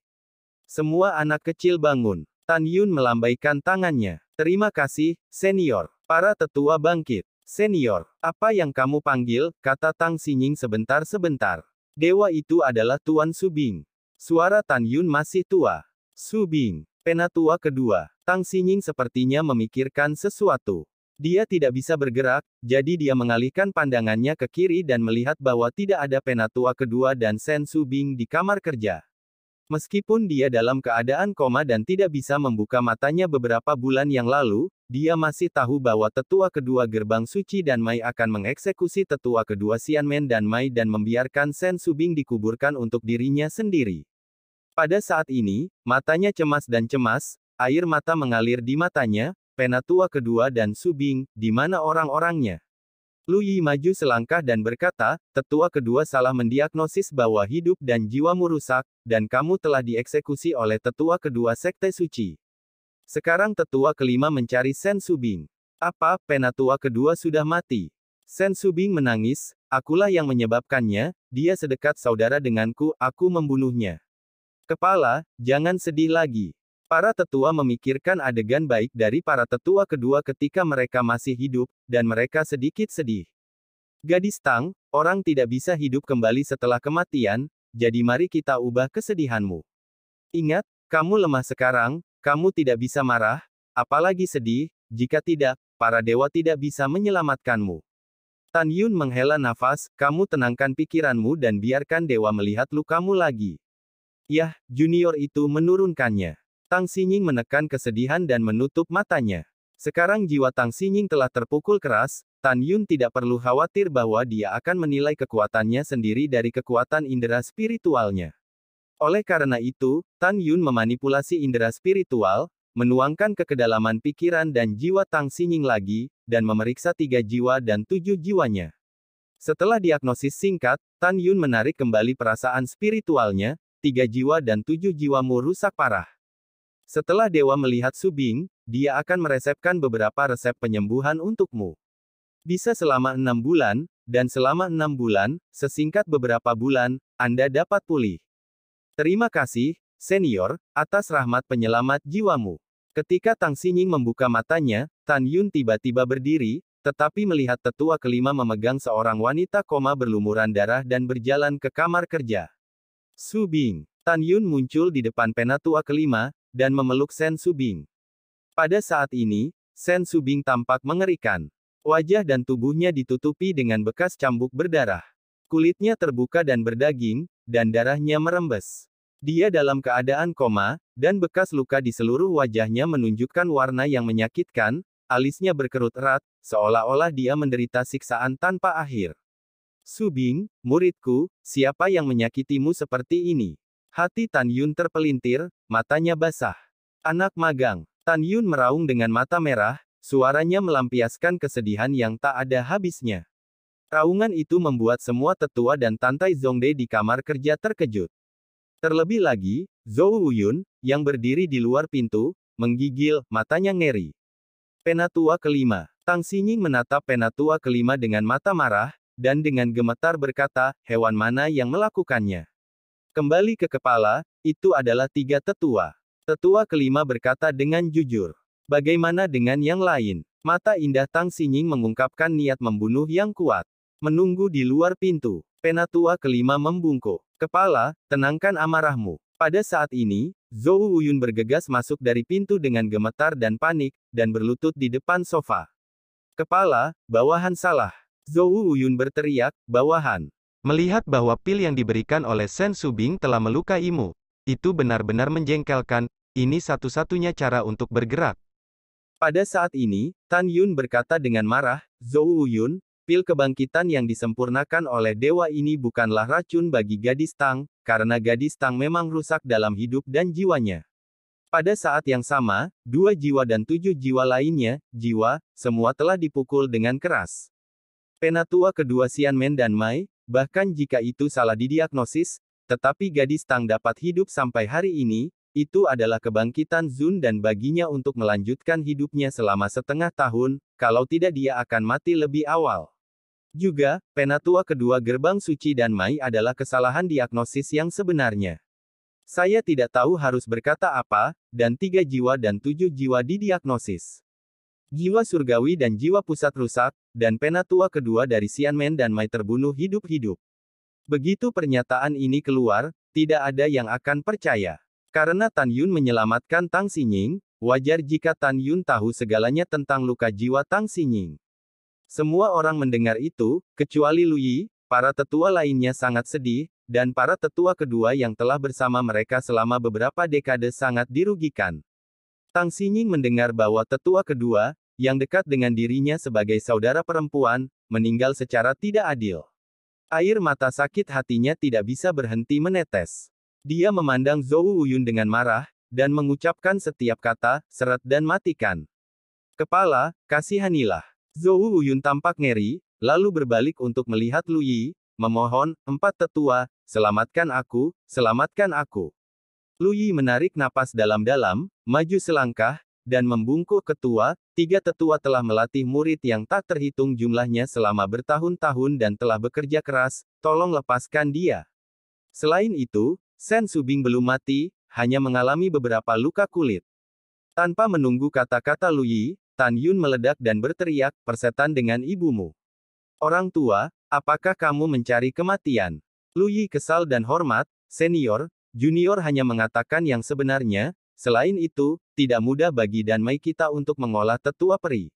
Semua anak kecil bangun. Tan Yun melambaikan tangannya. Terima kasih, senior. Para tetua bangkit. Senior, apa yang kamu panggil, kata Tang Xinying sebentar-sebentar. Dewa itu adalah Tuan Su Bing. Suara Tan Yun masih tua. Su Bing, penatua kedua. Tang Xinying sepertinya memikirkan sesuatu. Dia tidak bisa bergerak, jadi dia mengalihkan pandangannya ke kiri dan melihat bahwa tidak ada penatua kedua dan Sen Su Bing di kamar kerja. Meskipun dia dalam keadaan koma dan tidak bisa membuka matanya beberapa bulan yang lalu, dia masih tahu bahwa tetua kedua gerbang suci dan Mai akan mengeksekusi tetua kedua Xianmen dan Mai dan membiarkan Sen Su Bing dikuburkan untuk dirinya sendiri. Pada saat ini, matanya cemas dan cemas, air mata mengalir di matanya, penatua kedua dan Su Bing, di mana orang-orangnya? Lu Yi maju selangkah dan berkata, tetua kedua salah mendiagnosis bahwa hidup dan jiwamu rusak, dan kamu telah dieksekusi oleh tetua kedua sekte suci. Sekarang tetua kelima mencari Sen Su Bing. Apa, penatua kedua sudah mati? Sen Su Bing menangis, akulah yang menyebabkannya, dia sedekat saudara denganku, aku membunuhnya. Kepala, jangan sedih lagi. Para tetua memikirkan adegan baik dari para tetua kedua ketika mereka masih hidup, dan mereka sedikit sedih. Gadis Tang, orang tidak bisa hidup kembali setelah kematian, jadi mari kita ubah kesedihanmu. Ingat, kamu lemah sekarang, kamu tidak bisa marah, apalagi sedih, jika tidak, para dewa tidak bisa menyelamatkanmu. Tan Yun menghela nafas, kamu tenangkan pikiranmu dan biarkan dewa melihat lukamu lagi. Yah, junior itu menurunkannya. Tang Xinying menekan kesedihan dan menutup matanya. Sekarang jiwa Tang Xinying telah terpukul keras, Tan Yun tidak perlu khawatir bahwa dia akan menilai kekuatannya sendiri dari kekuatan indera spiritualnya. Oleh karena itu, Tan Yun memanipulasi indera spiritual, menuangkan ke kedalaman pikiran dan jiwa Tang Xinying lagi, dan memeriksa 3 jiwa dan 7 jiwanya. Setelah diagnosis singkat, Tan Yun menarik kembali perasaan spiritualnya, 3 jiwa dan 7 jiwamu rusak parah. Setelah dewa melihat Su Bing, dia akan meresepkan beberapa resep penyembuhan untukmu. Bisa selama 6 bulan, dan selama 6 bulan, sesingkat beberapa bulan, Anda dapat pulih. Terima kasih, senior, atas rahmat penyelamat jiwamu. Ketika Tang Xinying membuka matanya, Tan Yun tiba-tiba berdiri, tetapi melihat tetua kelima memegang seorang wanita koma berlumuran darah dan berjalan ke kamar kerja. Su Bing. Tan Yun muncul di depan penatua kelima, dan memeluk Sen Su Bing. Pada saat ini, Sen Su Bing tampak mengerikan. Wajah dan tubuhnya ditutupi dengan bekas cambuk berdarah. Kulitnya terbuka dan berdaging, dan darahnya merembes. Dia dalam keadaan koma, dan bekas luka di seluruh wajahnya menunjukkan warna yang menyakitkan, alisnya berkerut erat, seolah-olah dia menderita siksaan tanpa akhir. Su Bing, muridku, siapa yang menyakitimu seperti ini? Hati Tan Yun terpelintir, matanya basah. Anak magang. Tan Yun meraung dengan mata merah, suaranya melampiaskan kesedihan yang tak ada habisnya. Raungan itu membuat semua tetua dan Tantai Zongde di kamar kerja terkejut. Terlebih lagi, Zhou Wuyun, yang berdiri di luar pintu, menggigil, matanya ngeri. Penatua kelima. Tang Xinying menatap penatua kelima dengan mata marah, dan dengan gemetar berkata, hewan mana yang melakukannya? Kembali ke kepala, itu adalah 3 tetua. Tetua kelima berkata dengan jujur. Bagaimana dengan yang lain? Mata indah Tang Xinying mengungkapkan niat membunuh yang kuat. Menunggu di luar pintu. Penatua kelima membungkuk. Kepala, tenangkan amarahmu. Pada saat ini, Zhou Wuyun bergegas masuk dari pintu dengan gemetar dan panik, dan berlutut di depan sofa. Kepala, bawahan salah. Zhou Wuyun berteriak, bawahan. Melihat bahwa pil yang diberikan oleh Shen Subing telah melukaimu, itu benar-benar menjengkelkan, ini satu-satunya cara untuk bergerak. Pada saat ini, Tan Yun berkata dengan marah, Zhou Wuyun, pil kebangkitan yang disempurnakan oleh dewa ini bukanlah racun bagi gadis Tang, karena gadis Tang memang rusak dalam hidup dan jiwanya. Pada saat yang sama, 2 jiwa dan 7 jiwa lainnya, semua telah dipukul dengan keras. Penatua kedua Xianmen dan Mai, bahkan jika itu salah didiagnosis, tetapi gadis Tang dapat hidup sampai hari ini, itu adalah kebangkitan Zun dan baginya untuk melanjutkan hidupnya selama setengah tahun, kalau tidak dia akan mati lebih awal. Juga, penatua kedua gerbang suci dan Mai adalah kesalahan diagnosis yang sebenarnya. Saya tidak tahu harus berkata apa, dan 3 jiwa dan 7 jiwa didiagnosis. Jiwa surgawi dan jiwa pusat rusak, dan penatua kedua dari Xianmen dan Mai terbunuh hidup-hidup. Begitu pernyataan ini keluar, tidak ada yang akan percaya. Karena Tan Yun menyelamatkan Tang Xinying, wajar jika Tan Yun tahu segalanya tentang luka jiwa Tang Xinying. Semua orang mendengar itu, kecuali Lu Yi, para tetua lainnya sangat sedih, dan para tetua kedua yang telah bersama mereka selama beberapa dekade sangat dirugikan. Tang Xinying mendengar bahwa tetua kedua, yang dekat dengan dirinya sebagai saudara perempuan, meninggal secara tidak adil. Air mata sakit hatinya tidak bisa berhenti menetes. Dia memandang Zhou Wuyun dengan marah, dan mengucapkan setiap kata, seret dan matikan. Kepala, kasihanilah. Zhou Wuyun tampak ngeri, lalu berbalik untuk melihat Lu Yi, memohon, 4 tetua, selamatkan aku, selamatkan aku. Lu Yi menarik napas dalam-dalam, maju selangkah, dan membungkuk ketua, 3 tetua telah melatih murid yang tak terhitung jumlahnya selama bertahun-tahun dan telah bekerja keras, tolong lepaskan dia. Selain itu, Shen Subing belum mati, hanya mengalami beberapa luka kulit. Tanpa menunggu kata-kata Lu Yi, Tan Yun meledak dan berteriak, persetan dengan ibumu. Orang tua, apakah kamu mencari kematian? Lu Yi kesal dan hormat, senior, junior hanya mengatakan yang sebenarnya, selain itu, tidak mudah bagi Dan Mei kita untuk mengolah tetua peri.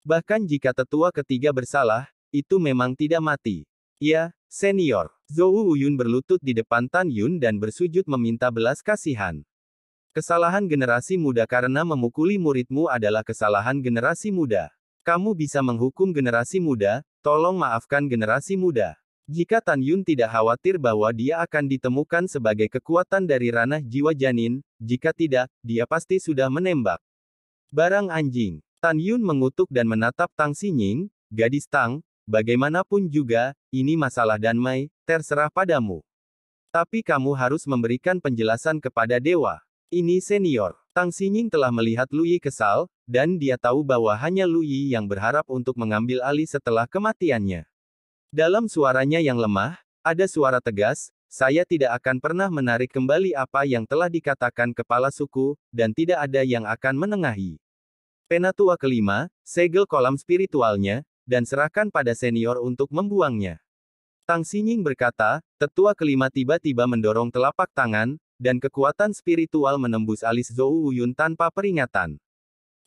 Bahkan jika tetua ketiga bersalah, itu memang tidak mati. Ya, senior. Zhou Wuyun berlutut di depan Tan Yun dan bersujud meminta belas kasihan. Kesalahan generasi muda karena memukuli muridmu adalah kesalahan generasi muda. Kamu bisa menghukum generasi muda, tolong maafkan generasi muda. Jika Tan Yun tidak khawatir bahwa dia akan ditemukan sebagai kekuatan dari ranah jiwa janin, jika tidak, dia pasti sudah menembak. Barang anjing. Tan Yun mengutuk dan menatap Tang Xinying, gadis Tang, bagaimanapun juga, ini masalah Dan Mei, terserah padamu. Tapi kamu harus memberikan penjelasan kepada dewa. Ini senior. Tang Xinying telah melihat Lu Yi kesal, dan dia tahu bahwa hanya Lu Yi yang berharap untuk mengambil alih setelah kematiannya. Dalam suaranya yang lemah, ada suara tegas, saya tidak akan pernah menarik kembali apa yang telah dikatakan kepala suku, dan tidak ada yang akan menengahi. Penatua kelima, segel kolam spiritualnya, dan serahkan pada senior untuk membuangnya. Tang Xinying berkata, tetua kelima tiba-tiba mendorong telapak tangan, dan kekuatan spiritual menembus alis Zhou Wuyun tanpa peringatan.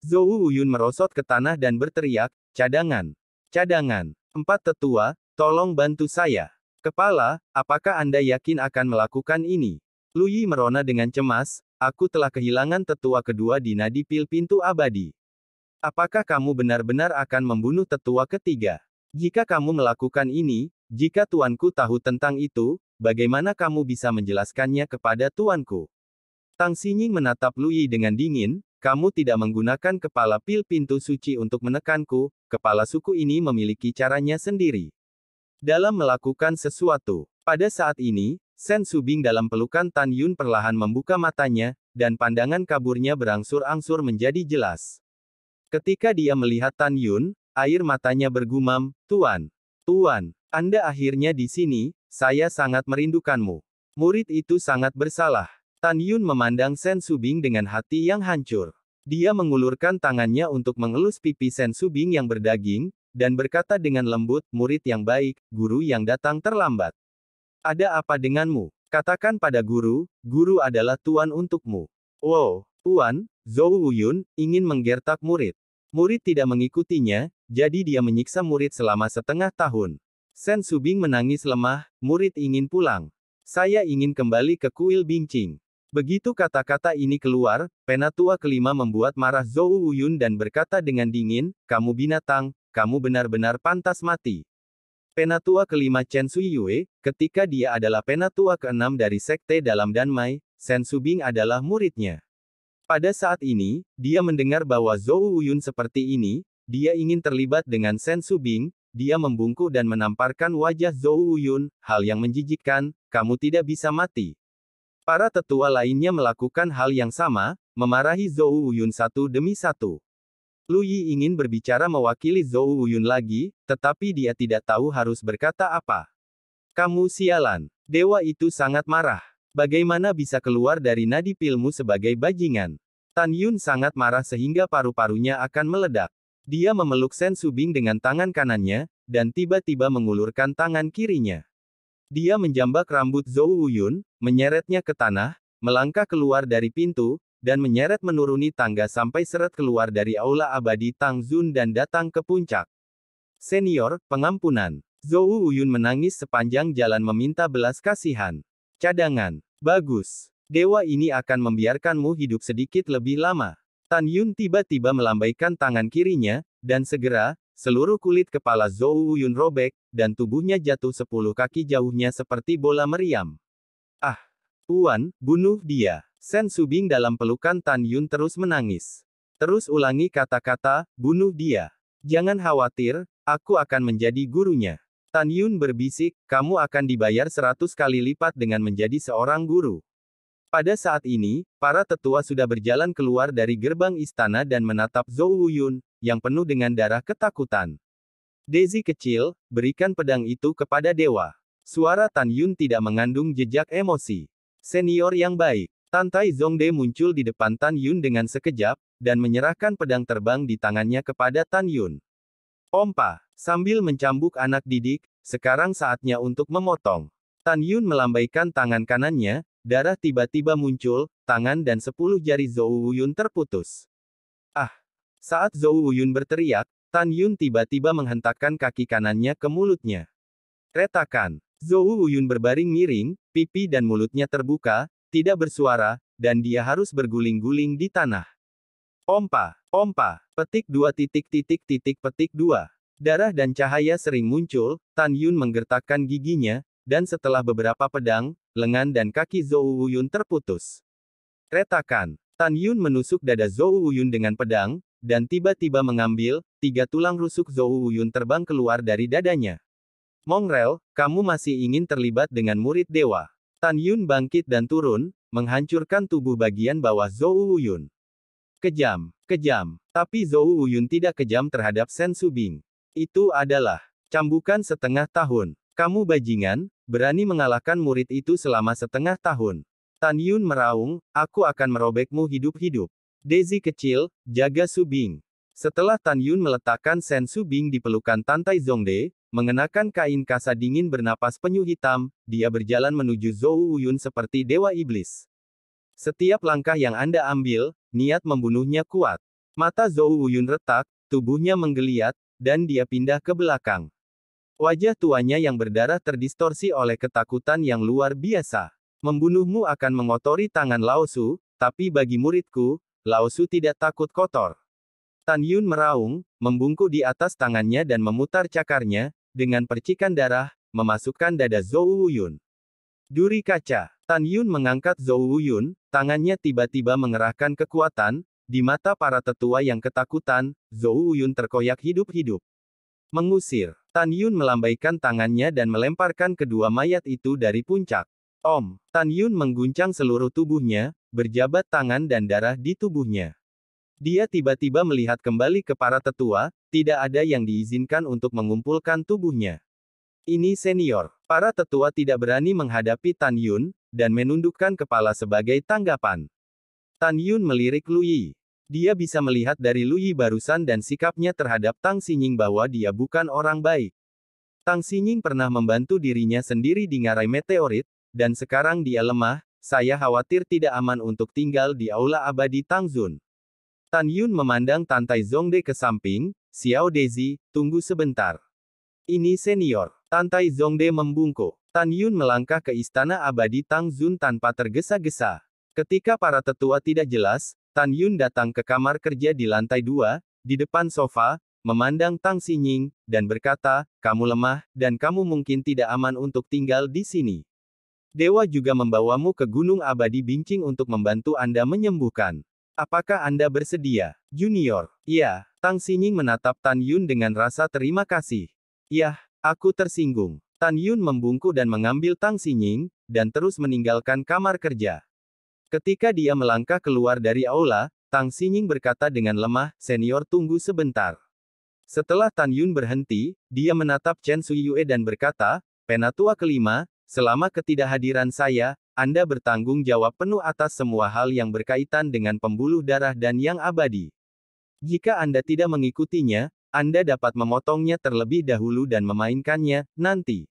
Zhou Wuyun merosot ke tanah dan berteriak, cadangan. Cadangan. 4 tetua, tolong bantu saya. Kepala, apakah Anda yakin akan melakukan ini? Lu Yi merona dengan cemas, aku telah kehilangan tetua kedua di nadi pil pintu abadi. Apakah kamu benar-benar akan membunuh tetua ketiga? Jika kamu melakukan ini, jika tuanku tahu tentang itu, bagaimana kamu bisa menjelaskannya kepada tuanku? Tang Xinying menatap Lu Yi dengan dingin, kamu tidak menggunakan kepala pil pintu suci untuk menekanku, kepala suku ini memiliki caranya sendiri. Dalam melakukan sesuatu. Pada saat ini, Sen Subing dalam pelukan Tan Yun perlahan membuka matanya, dan pandangan kaburnya berangsur-angsur menjadi jelas. Ketika dia melihat Tan Yun, air matanya bergumam, Tuan. Tuan, Anda akhirnya di sini, saya sangat merindukanmu. Murid itu sangat bersalah. Tan Yun memandang Sen Subing dengan hati yang hancur. Dia mengulurkan tangannya untuk mengelus pipi Sen Subing yang berdaging, dan berkata dengan lembut, murid yang baik, guru yang datang terlambat. Ada apa denganmu? Katakan pada guru, guru adalah tuan untukmu. Wow, tuan, Zhou Wuyun, ingin menggertak murid. Murid tidak mengikutinya, jadi dia menyiksa murid selama setengah tahun. Sen Subing menangis lemah, murid ingin pulang. Saya ingin kembali ke kuil Bingqing. Begitu kata-kata ini keluar, penatua kelima membuat marah Zhou Wuyun dan berkata dengan dingin, kamu binatang, kamu benar-benar pantas mati. Penatua kelima Chen Suiyue, ketika dia adalah penatua keenam dari sekte dalam Danmai, Sen Subing adalah muridnya. Pada saat ini, dia mendengar bahwa Zhou Wuyun seperti ini, dia ingin terlibat dengan Sen Subing, dia membungkuk dan menamparkan wajah Zhou Wuyun, hal yang menjijikkan, kamu tidak bisa mati. Para tetua lainnya melakukan hal yang sama, memarahi Zhou Wuyun satu demi satu. Lu Yi ingin berbicara mewakili Zhou Wuyun lagi, tetapi dia tidak tahu harus berkata apa. Kamu sialan. Dewa itu sangat marah. Bagaimana bisa keluar dari nadi pilmu sebagai bajingan? Tan Yun sangat marah sehingga paru-parunya akan meledak. Dia memeluk Sen Subing dengan tangan kanannya, dan tiba-tiba mengulurkan tangan kirinya. Dia menjambak rambut Zhou Wuyun, menyeretnya ke tanah, melangkah keluar dari pintu, dan menyeret menuruni tangga sampai seret keluar dari aula abadi Tang Zun dan datang ke puncak. Senior, pengampunan. Zhou Wuyun menangis sepanjang jalan meminta belas kasihan. Cadangan. Bagus. Dewa ini akan membiarkanmu hidup sedikit lebih lama. Tan Yun tiba-tiba melambaikan tangan kirinya, dan segera, seluruh kulit kepala Zhou Wuyun robek, dan tubuhnya jatuh 10 kaki jauhnya seperti bola meriam. Ah! Tuan, bunuh dia. Sen Subing dalam pelukan Tan Yun terus menangis. Terus ulangi kata-kata, bunuh dia. Jangan khawatir, aku akan menjadi gurunya. Tan Yun berbisik, kamu akan dibayar 100 kali lipat dengan menjadi seorang guru. Pada saat ini, para tetua sudah berjalan keluar dari gerbang istana dan menatap Zhou Wuyun, yang penuh dengan darah ketakutan. Dezi kecil, berikan pedang itu kepada dewa. Suara Tan Yun tidak mengandung jejak emosi. Senior yang baik. Tantai Zongde muncul di depan Tan Yun dengan sekejap, dan menyerahkan pedang terbang di tangannya kepada Tan Yun. Pompa, sambil mencambuk anak didik, sekarang saatnya untuk memotong. Tan Yun melambaikan tangan kanannya, darah tiba-tiba muncul, tangan dan 10 jari Zhou Wuyun terputus. Ah! Saat Zhou Wuyun berteriak, Tan Yun tiba-tiba menghentakkan kaki kanannya ke mulutnya. Retakan. Zhou Wuyun berbaring miring, pipi dan mulutnya terbuka, tidak bersuara, dan dia harus berguling-guling di tanah. Pompa, pompa, petik 2. Darah dan cahaya sering muncul, Tan Yun menggertakkan giginya, dan setelah beberapa pedang, lengan dan kaki Zhou Wuyun terputus. Retakan. Tan Yun menusuk dada Zhou Wuyun dengan pedang, dan tiba-tiba mengambil, 3 tulang rusuk Zhou Wuyun terbang keluar dari dadanya. Mongrel, kamu masih ingin terlibat dengan murid dewa. Tan Yun bangkit dan turun, menghancurkan tubuh bagian bawah Zhou Wuyun. Kejam, kejam. Tapi Zhou Wuyun tidak kejam terhadap Sen Subing. Itu adalah cambukan setengah tahun. Kamu bajingan, berani mengalahkan murid itu selama setengah tahun. Tan Yun meraung, aku akan merobekmu hidup-hidup. Dezi kecil, jaga Subing. Setelah Tan Yun meletakkan Sen Subing di pelukan Tantai Zongde, mengenakan kain kasa dingin bernapas penyu hitam, dia berjalan menuju Zhou Wuyun seperti dewa iblis. Setiap langkah yang Anda ambil, niat membunuhnya kuat. Mata Zhou Wuyun retak, tubuhnya menggeliat, dan dia pindah ke belakang. Wajah tuanya yang berdarah terdistorsi oleh ketakutan yang luar biasa. Membunuhmu akan mengotori tangan Lao Su, tapi bagi muridku, Lao Su tidak takut kotor. Tan Yun meraung, membungkuk di atas tangannya dan memutar cakarnya, dengan percikan darah, memasukkan dada Zhou Wuyun. Duri kaca. Tan Yun mengangkat Zhou Wuyun, tangannya tiba-tiba mengerahkan kekuatan, di mata para tetua yang ketakutan, Zhou Wuyun terkoyak hidup-hidup. Mengusir. Tan Yun melambaikan tangannya dan melemparkan kedua mayat itu dari puncak. Om. Tan Yun mengguncang seluruh tubuhnya, berjabat tangan dan darah di tubuhnya. Dia tiba-tiba melihat kembali ke para tetua, tidak ada yang diizinkan untuk mengumpulkan tubuhnya. Ini senior. Para tetua tidak berani menghadapi Tan Yun, dan menundukkan kepala sebagai tanggapan. Tan Yun melirik Lu Yi. Dia bisa melihat dari Lu Yi barusan dan sikapnya terhadap Tang Xinying bahwa dia bukan orang baik. Tang Xinying pernah membantu dirinya sendiri di ngarai meteorit, dan sekarang dia lemah, saya khawatir tidak aman untuk tinggal di aula abadi Tang Zun. Tan Yun memandang Tantai Zongde ke samping, Xiao Dezi, tunggu sebentar. Ini senior. Tantai Zongde membungkuk. Tan Yun melangkah ke istana abadi Tang Zun tanpa tergesa-gesa. Ketika para tetua tidak jelas, Tan Yun datang ke kamar kerja di lantai 2, di depan sofa, memandang Tang Xinying, dan berkata, kamu lemah, dan kamu mungkin tidak aman untuk tinggal di sini. Dewa juga membawamu ke Gunung Abadi Bincing untuk membantu Anda menyembuhkan. Apakah Anda bersedia, Junior? Iya, Tang Xinying menatap Tan Yun dengan rasa terima kasih. Yah, aku tersinggung. Tan Yun membungkuk dan mengambil Tang Xinying, dan terus meninggalkan kamar kerja. Ketika dia melangkah keluar dari aula, Tang Xinying berkata dengan lemah, senior tunggu sebentar. Setelah Tan Yun berhenti, dia menatap Chen Suyue dan berkata, Penatua kelima, selama ketidakhadiran saya, Anda bertanggung jawab penuh atas semua hal yang berkaitan dengan pembuluh darah dan yang abadi. Jika Anda tidak mengikutinya, Anda dapat memotongnya terlebih dahulu dan memainkannya, nanti.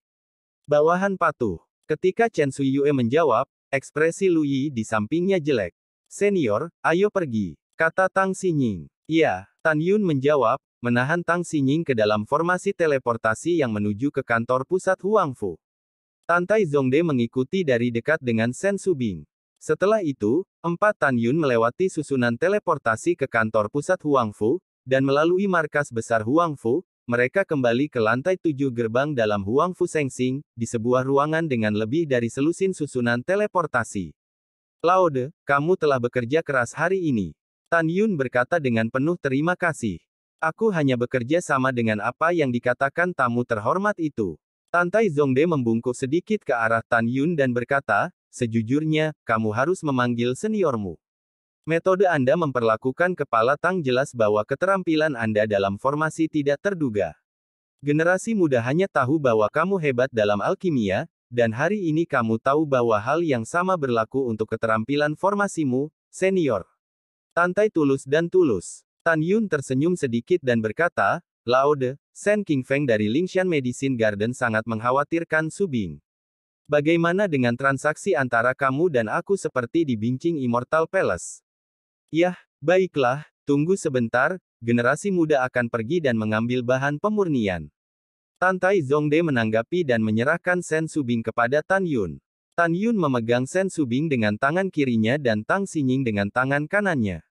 Bawahan patuh. Ketika Chen Suyue menjawab, ekspresi Lu Yi di sampingnya jelek. Senior, ayo pergi, kata Tang Xinying. Iya, Tan Yun menjawab, menahan Tang Xinying ke dalam formasi teleportasi yang menuju ke kantor pusat Huangfu. Tantai Zongde mengikuti dari dekat dengan Shen Subing. Setelah itu, Tan Yun melewati susunan teleportasi ke kantor pusat Huangfu, dan melalui markas besar Huangfu, mereka kembali ke lantai 7 gerbang dalam Huangfu Sengxing, di sebuah ruangan dengan lebih dari selusin susunan teleportasi. Laude, kamu telah bekerja keras hari ini. Tan Yun berkata dengan penuh terima kasih. Aku hanya bekerja sama dengan apa yang dikatakan tamu terhormat itu. Tantai Zongde membungkuk sedikit ke arah Tan Yun dan berkata, sejujurnya, kamu harus memanggil seniormu. Metode Anda memperlakukan kepala Tang jelas bahwa keterampilan Anda dalam formasi tidak terduga. Generasi muda hanya tahu bahwa kamu hebat dalam alkimia, dan hari ini kamu tahu bahwa hal yang sama berlaku untuk keterampilan formasimu, senior. Tantai tulus dan tulus. Tan Yun tersenyum sedikit dan berkata, Laude, Shen Qingfeng dari Lingshan Medicine Garden sangat mengkhawatirkan Subing. Bagaimana dengan transaksi antara kamu dan aku seperti di Bincing Immortal Palace? Yah, baiklah, tunggu sebentar, generasi muda akan pergi dan mengambil bahan pemurnian. Tantai Zongde menanggapi dan menyerahkan Shen Subing kepada Tan Yun. Tan Yun memegang Shen Subing dengan tangan kirinya dan Tang Xinying dengan tangan kanannya.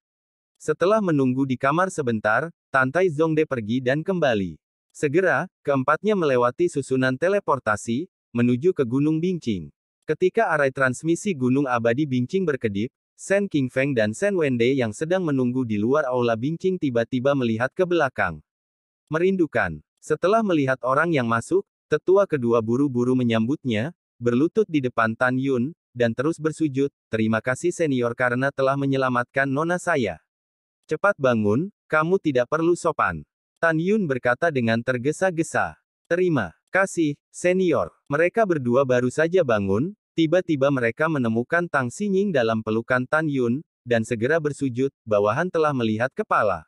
Setelah menunggu di kamar sebentar, Tantai Zongde pergi dan kembali. Segera, keempatnya melewati susunan teleportasi, menuju ke Gunung Bincing. Ketika arai transmisi Gunung Abadi Bincing berkedip, Shen Qingfeng dan Shen Wende yang sedang menunggu di luar aula Bincing tiba-tiba melihat ke belakang. Merindukan. Setelah melihat orang yang masuk, tetua kedua buru-buru menyambutnya, berlutut di depan Tan Yun, dan terus bersujud, terima kasih senior karena telah menyelamatkan nona saya. Cepat bangun, kamu tidak perlu sopan. Tan Yun berkata dengan tergesa-gesa. Terima kasih, senior. Mereka berdua baru saja bangun, tiba-tiba mereka menemukan Tang Xinying dalam pelukan Tan Yun, dan segera bersujud, bawahan telah melihat kepala.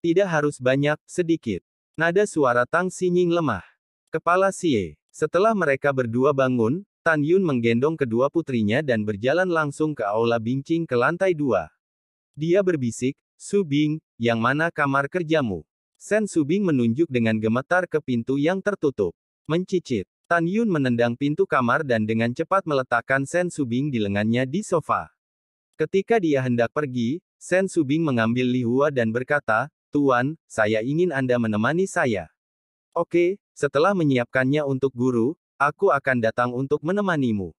Tidak harus banyak, sedikit. Nada suara Tang Xinying lemah. Kepala Xie. Setelah mereka berdua bangun, Tan Yun menggendong kedua putrinya dan berjalan langsung ke aula Bincing ke lantai 2. Dia berbisik, Subing, yang mana kamar kerjamu? Shen Subing menunjuk dengan gemetar ke pintu yang tertutup. Mencicit. Tan Yun menendang pintu kamar dan dengan cepat meletakkan Shen Subing di lengannya di sofa. Ketika dia hendak pergi, Shen Subing mengambil Li Hua dan berkata, Tuan, saya ingin Anda menemani saya. Oke, setelah menyiapkannya untuk guru, aku akan datang untuk menemanimu.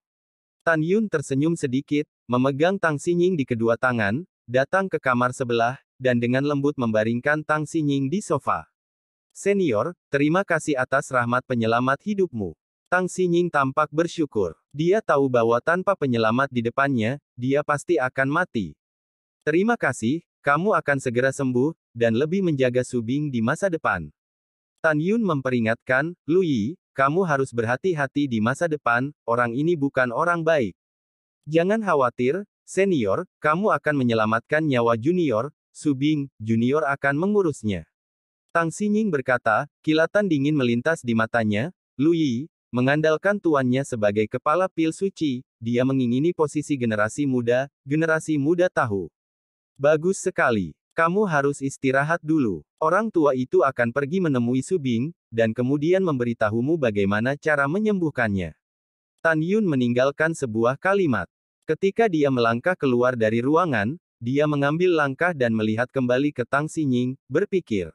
Tan Yun tersenyum sedikit, memegang Tang Xinying di kedua tangan, datang ke kamar sebelah, dan dengan lembut membaringkan Tang Xinying di sofa. Senior, terima kasih atas rahmat penyelamat hidupmu. Tang Xinying tampak bersyukur. Dia tahu bahwa tanpa penyelamat di depannya, dia pasti akan mati. Terima kasih, kamu akan segera sembuh, dan lebih menjaga Su Bing di masa depan. Tan Yun memperingatkan, Lu Yi, kamu harus berhati-hati di masa depan, orang ini bukan orang baik. Jangan khawatir, senior, kamu akan menyelamatkan nyawa junior, Su Bing, junior akan mengurusnya. Tang Xinying berkata, kilatan dingin melintas di matanya, Lu Yi, mengandalkan tuannya sebagai kepala pil suci, dia mengingini posisi generasi muda tahu. Bagus sekali. Kamu harus istirahat dulu. Orang tua itu akan pergi menemui Su Bing, dan kemudian memberitahumu bagaimana cara menyembuhkannya. Tan Yun meninggalkan sebuah kalimat. Ketika dia melangkah keluar dari ruangan, dia mengambil langkah dan melihat kembali ke Tang Xinying, berpikir.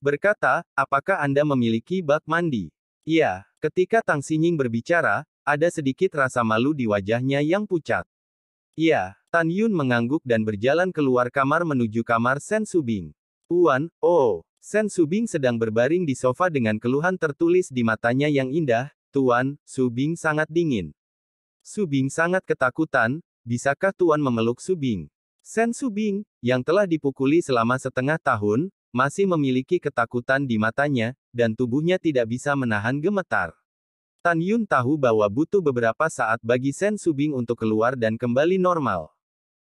Berkata, apakah Anda memiliki bak mandi? Iya, ketika Tang Xinying berbicara, ada sedikit rasa malu di wajahnya yang pucat. Iya, Tan Yun mengangguk dan berjalan keluar kamar menuju kamar Sen Su Bing. Tuan, oh, Sen Su Bing sedang berbaring di sofa dengan keluhan tertulis di matanya yang indah, Tuan, Su Bing sangat dingin. Su Bing sangat ketakutan, bisakah Tuan memeluk Su Bing? Sen Su Bing, yang telah dipukuli selama setengah tahun, masih memiliki ketakutan di matanya, dan tubuhnya tidak bisa menahan gemetar. Tan Yun tahu bahwa butuh beberapa saat bagi Sen Su Bing untuk keluar dan kembali normal.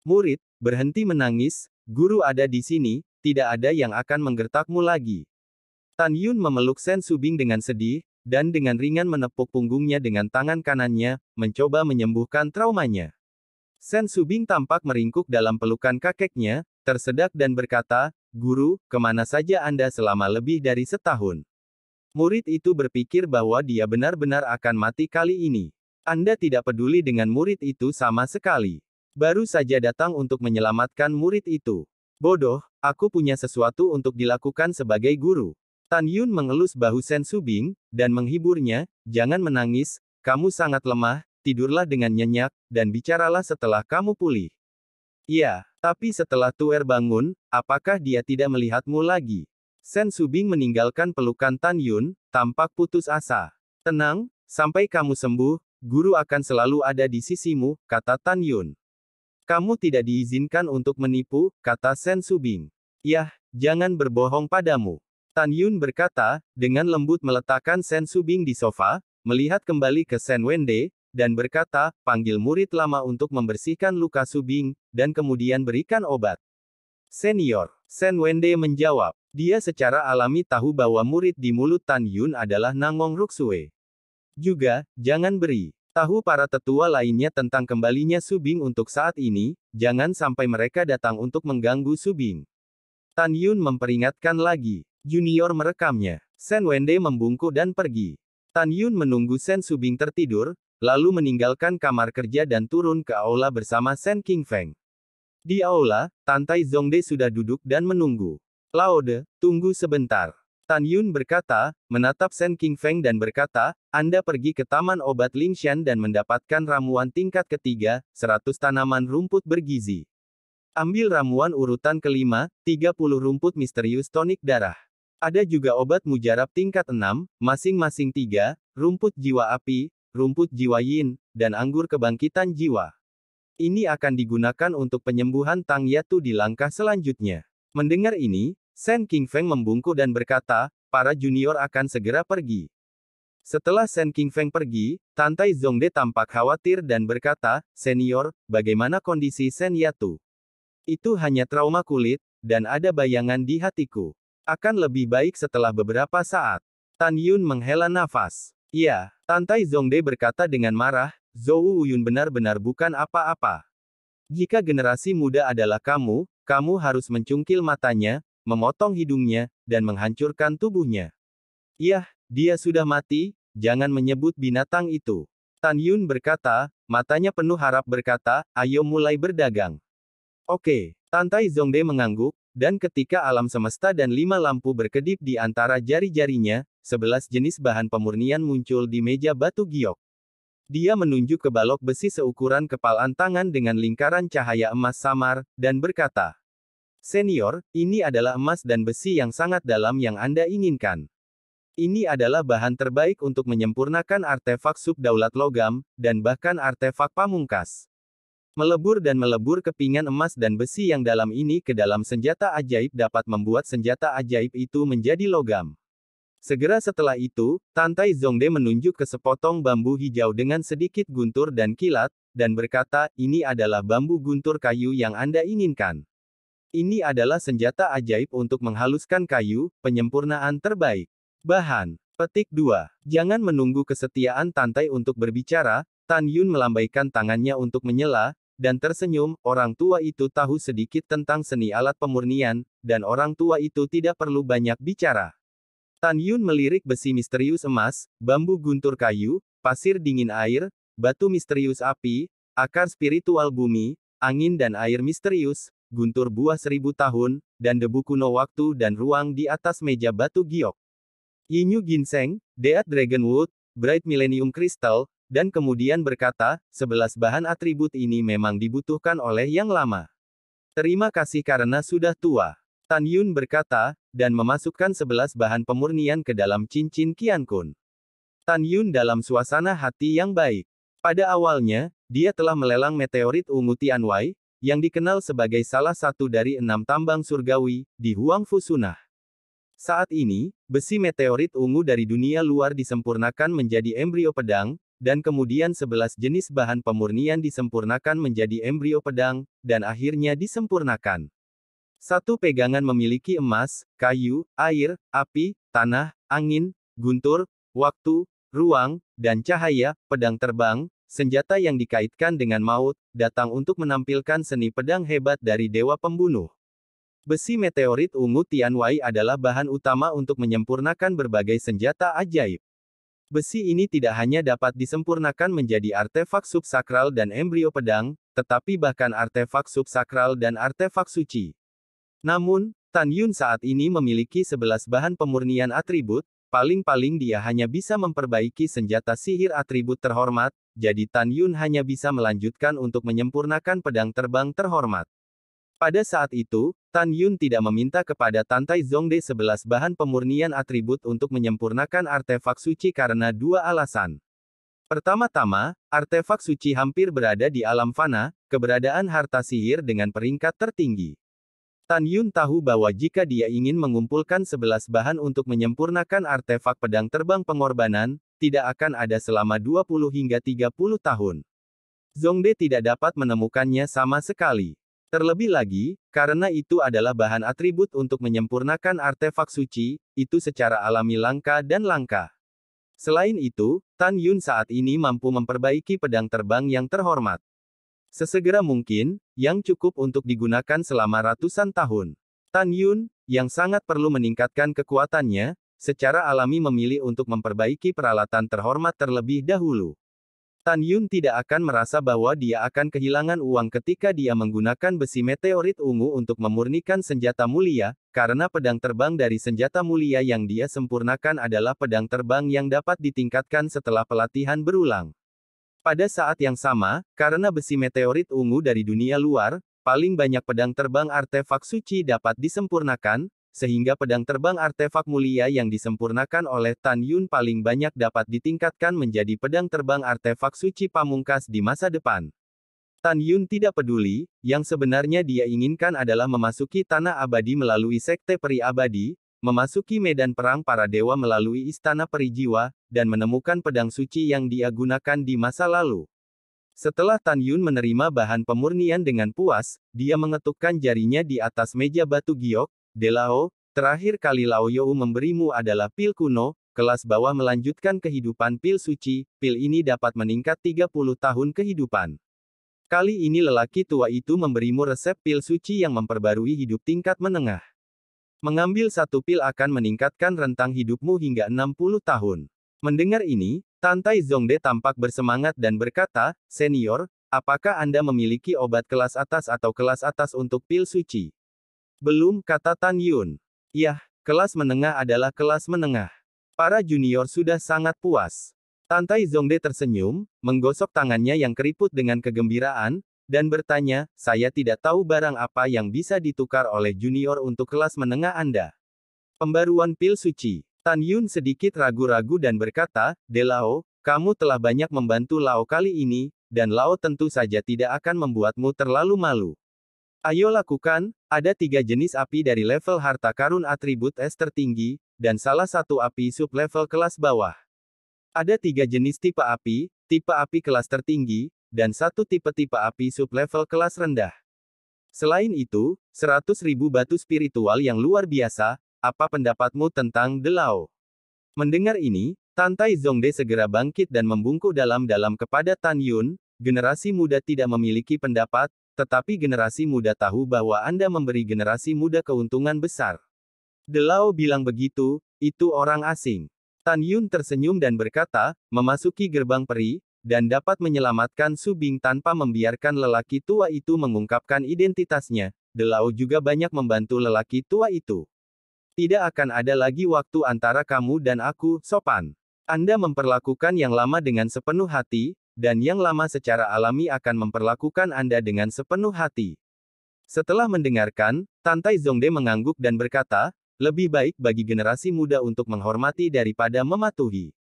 Murid, berhenti menangis, guru ada di sini, tidak ada yang akan menggertakmu lagi. Tan Yun memeluk Sen Su Bing dengan sedih, dan dengan ringan menepuk punggungnya dengan tangan kanannya, mencoba menyembuhkan traumanya. Sen Su Bing tampak meringkuk dalam pelukan kakeknya, tersedak dan berkata, Guru, kemana saja Anda selama lebih dari setahun? Murid itu berpikir bahwa dia benar-benar akan mati kali ini. Anda tidak peduli dengan murid itu sama sekali. Baru saja datang untuk menyelamatkan murid itu. Bodoh, aku punya sesuatu untuk dilakukan sebagai guru. Tan Yun mengelus bahu Sen Su Bing, dan menghiburnya, jangan menangis, kamu sangat lemah, tidurlah dengan nyenyak, dan bicaralah setelah kamu pulih. Iya, tapi setelah Tuer bangun, apakah dia tidak melihatmu lagi? Sen Su Bing meninggalkan pelukan Tan Yun, tampak putus asa. Tenang, sampai kamu sembuh, guru akan selalu ada di sisimu, kata Tan Yun. Kamu tidak diizinkan untuk menipu, kata Sen Su Bing. Yah, jangan berbohong padamu. Tan Yun berkata, dengan lembut meletakkan Sen Su Bing di sofa, melihat kembali ke Sen Wende, dan berkata, panggil murid lama untuk membersihkan luka Su Bing, dan kemudian berikan obat. Senior, Sen Wende menjawab. Dia secara alami tahu bahwa murid di mulut Tan Yun adalah Nangong Ruksue. Juga, jangan beri tahu para tetua lainnya tentang kembalinya Su Bing untuk saat ini, jangan sampai mereka datang untuk mengganggu Su Bing. Tan Yun memperingatkan lagi. Junior merekamnya. Sen Wende membungkuk dan pergi. Tan Yun menunggu Sen Su Bing tertidur, lalu meninggalkan kamar kerja dan turun ke aula bersama Sen Qingfeng. Di aula, Tantai Zongde sudah duduk dan menunggu. Laude, tunggu sebentar. Tan Yun berkata, menatap Sen Qingfeng dan berkata, Anda pergi ke Taman Obat Lingshan dan mendapatkan ramuan tingkat ketiga, 100 tanaman rumput bergizi. Ambil ramuan urutan kelima, 30 rumput misterius tonik darah. Ada juga obat mujarab tingkat 6, masing-masing 3, rumput jiwa api, rumput jiwa yin, dan anggur kebangkitan jiwa. Ini akan digunakan untuk penyembuhan Tang Yatu di langkah selanjutnya. Mendengar ini, Sen Qingfeng membungkuk dan berkata, para junior akan segera pergi. Setelah Sen Qingfeng pergi, Tantai Zongde tampak khawatir dan berkata, senior, bagaimana kondisi Sen Yatu? Itu hanya trauma kulit, dan ada bayangan di hatiku. Akan lebih baik setelah beberapa saat. Tan Yun menghela nafas. Iya, Tantai Zongde berkata dengan marah, Zhou Wuyun benar-benar bukan apa-apa. Jika generasi muda adalah kamu harus mencungkil matanya, memotong hidungnya, dan menghancurkan tubuhnya. Yah, dia sudah mati, jangan menyebut binatang itu. Tan Yun berkata, matanya penuh harap berkata, ayo mulai berdagang. Oke, Tantai Zongde mengangguk, dan ketika alam semesta dan 5 lampu berkedip di antara jari-jarinya, 11 jenis bahan pemurnian muncul di meja batu giok. Dia menunjuk ke balok besi seukuran kepalan tangan dengan lingkaran cahaya emas samar, dan berkata, "Senior, ini adalah emas dan besi yang sangat dalam yang Anda inginkan. Ini adalah bahan terbaik untuk menyempurnakan artefak subdaulat logam, dan bahkan artefak pamungkas. Melebur dan melebur kepingan emas dan besi yang dalam ini ke dalam senjata ajaib dapat membuat senjata ajaib itu menjadi logam." Segera setelah itu, Tantai Zongde menunjuk ke sepotong bambu hijau dengan sedikit guntur dan kilat, dan berkata, "Ini adalah bambu guntur kayu yang Anda inginkan. Ini adalah senjata ajaib untuk menghaluskan kayu, penyempurnaan terbaik." Bahan. Petik 2. Jangan menunggu kesetiaan Tantai untuk berbicara, Tan Yun melambaikan tangannya untuk menyela, dan tersenyum. Orang tua itu tahu sedikit tentang seni alat pemurnian, dan orang tua itu tidak perlu banyak bicara. Tan Yun melirik besi misterius emas, bambu guntur kayu, pasir dingin air, batu misterius api, akar spiritual bumi, angin dan air misterius, guntur buah 1000 tahun, dan debu kuno waktu dan ruang di atas meja batu giok. Yinyu ginseng, Deat dragonwood, bright millennium crystal, dan kemudian berkata, 11 bahan atribut ini memang dibutuhkan oleh yang lama. Terima kasih karena sudah tua. Tan Yun berkata, dan memasukkan 11 bahan pemurnian ke dalam cincin Qiankun. Tan Yun dalam suasana hati yang baik. Pada awalnya, dia telah melelang meteorit ungu Tianwei, yang dikenal sebagai salah satu dari 6 tambang surgawi, di Huangfu Sunnah. Saat ini, besi meteorit ungu dari dunia luar disempurnakan menjadi embrio pedang, dan kemudian 11 jenis bahan pemurnian disempurnakan menjadi embrio pedang, dan akhirnya disempurnakan. Satu pegangan memiliki emas, kayu, air, api, tanah, angin, guntur, waktu, ruang, dan cahaya, pedang terbang, senjata yang dikaitkan dengan maut, datang untuk menampilkan seni pedang hebat dari dewa pembunuh. Besi meteorit ungu Tianwei adalah bahan utama untuk menyempurnakan berbagai senjata ajaib. Besi ini tidak hanya dapat disempurnakan menjadi artefak subsakral dan embrio pedang, tetapi bahkan artefak subsakral dan artefak suci. Namun, Tan Yun saat ini memiliki 11 bahan pemurnian atribut, paling-paling dia hanya bisa memperbaiki senjata sihir atribut terhormat, jadi Tan Yun hanya bisa melanjutkan untuk menyempurnakan pedang terbang terhormat. Pada saat itu, Tan Yun tidak meminta kepada Tantai Zongde 11 bahan pemurnian atribut untuk menyempurnakan artefak suci karena dua alasan. Pertama-tama, artefak suci hampir berada di alam fana, keberadaan harta sihir dengan peringkat tertinggi. Tan Yun tahu bahwa jika dia ingin mengumpulkan 11 bahan untuk menyempurnakan artefak pedang terbang pengorbanan, tidak akan ada selama 20 hingga 30 tahun. Zongde tidak dapat menemukannya sama sekali. Terlebih lagi, karena itu adalah bahan atribut untuk menyempurnakan artefak suci, itu secara alami langka dan langka. Selain itu, Tan Yun saat ini mampu memperbaiki pedang terbang yang terhormat sesegera mungkin, yang cukup untuk digunakan selama ratusan tahun. Tan Yun, yang sangat perlu meningkatkan kekuatannya, secara alami memilih untuk memperbaiki peralatan terhormat terlebih dahulu. Tan Yun tidak akan merasa bahwa dia akan kehilangan uang ketika dia menggunakan besi meteorit ungu untuk memurnikan senjata mulia, karena pedang terbang dari senjata mulia yang dia sempurnakan adalah pedang terbang yang dapat ditingkatkan setelah pelatihan berulang. Pada saat yang sama, karena besi meteorit ungu dari dunia luar, paling banyak pedang terbang artefak suci dapat disempurnakan, sehingga pedang terbang artefak mulia yang disempurnakan oleh Tan Yun paling banyak dapat ditingkatkan menjadi pedang terbang artefak suci pamungkas di masa depan. Tan Yun tidak peduli, yang sebenarnya dia inginkan adalah memasuki tanah abadi melalui sekte peri abadi, memasuki medan perang para dewa melalui istana peri jiwa, dan menemukan pedang suci yang dia gunakan di masa lalu. Setelah Tan Yun menerima bahan pemurnian dengan puas, dia mengetukkan jarinya di atas meja batu giok. "Delao, terakhir kali Lao You memberimu adalah pil kuno, kelas bawah melanjutkan kehidupan pil suci, pil ini dapat meningkat 30 tahun kehidupan. Kali ini lelaki tua itu memberimu resep pil suci yang memperbarui hidup tingkat menengah. Mengambil satu pil akan meningkatkan rentang hidupmu hingga 60 tahun. Mendengar ini, Tantai Zongde tampak bersemangat dan berkata, "Senior, apakah Anda memiliki obat kelas atas atau kelas atas untuk pil suci?" "Belum," kata Tan Yun. "Yah, kelas menengah adalah kelas menengah. Para junior sudah sangat puas." Tantai Zongde tersenyum, menggosok tangannya yang keriput dengan kegembiraan, dan bertanya, saya tidak tahu barang apa yang bisa ditukar oleh junior untuk kelas menengah Anda. Pembaruan pil suci. Tan Yun sedikit ragu-ragu dan berkata, De Lao, kamu telah banyak membantu Lao kali ini, dan Lao tentu saja tidak akan membuatmu terlalu malu. Ayo lakukan, ada 3 jenis api dari level harta karun atribut S tertinggi, dan salah satu api sub-level kelas bawah. Ada 3 jenis tipe api kelas tertinggi, dan 1 tipe api sub-level kelas rendah. Selain itu, 100.000 batu spiritual yang luar biasa, apa pendapatmu tentang De Lao? Mendengar ini, Tantai Zongde segera bangkit dan membungkuk dalam-dalam kepada Tan Yun, generasi muda tidak memiliki pendapat, tetapi generasi muda tahu bahwa Anda memberi generasi muda keuntungan besar. De Lao bilang begitu, itu orang asing. Tan Yun tersenyum dan berkata, memasuki gerbang peri, dan dapat menyelamatkan Su Bing tanpa membiarkan lelaki tua itu mengungkapkan identitasnya. De Lao juga banyak membantu lelaki tua itu. Tidak akan ada lagi waktu antara kamu dan aku, sopan. Anda memperlakukan yang lama dengan sepenuh hati, dan yang lama secara alami akan memperlakukan Anda dengan sepenuh hati. Setelah mendengarkan, Tantai Zongde mengangguk dan berkata, lebih baik bagi generasi muda untuk menghormati daripada mematuhi.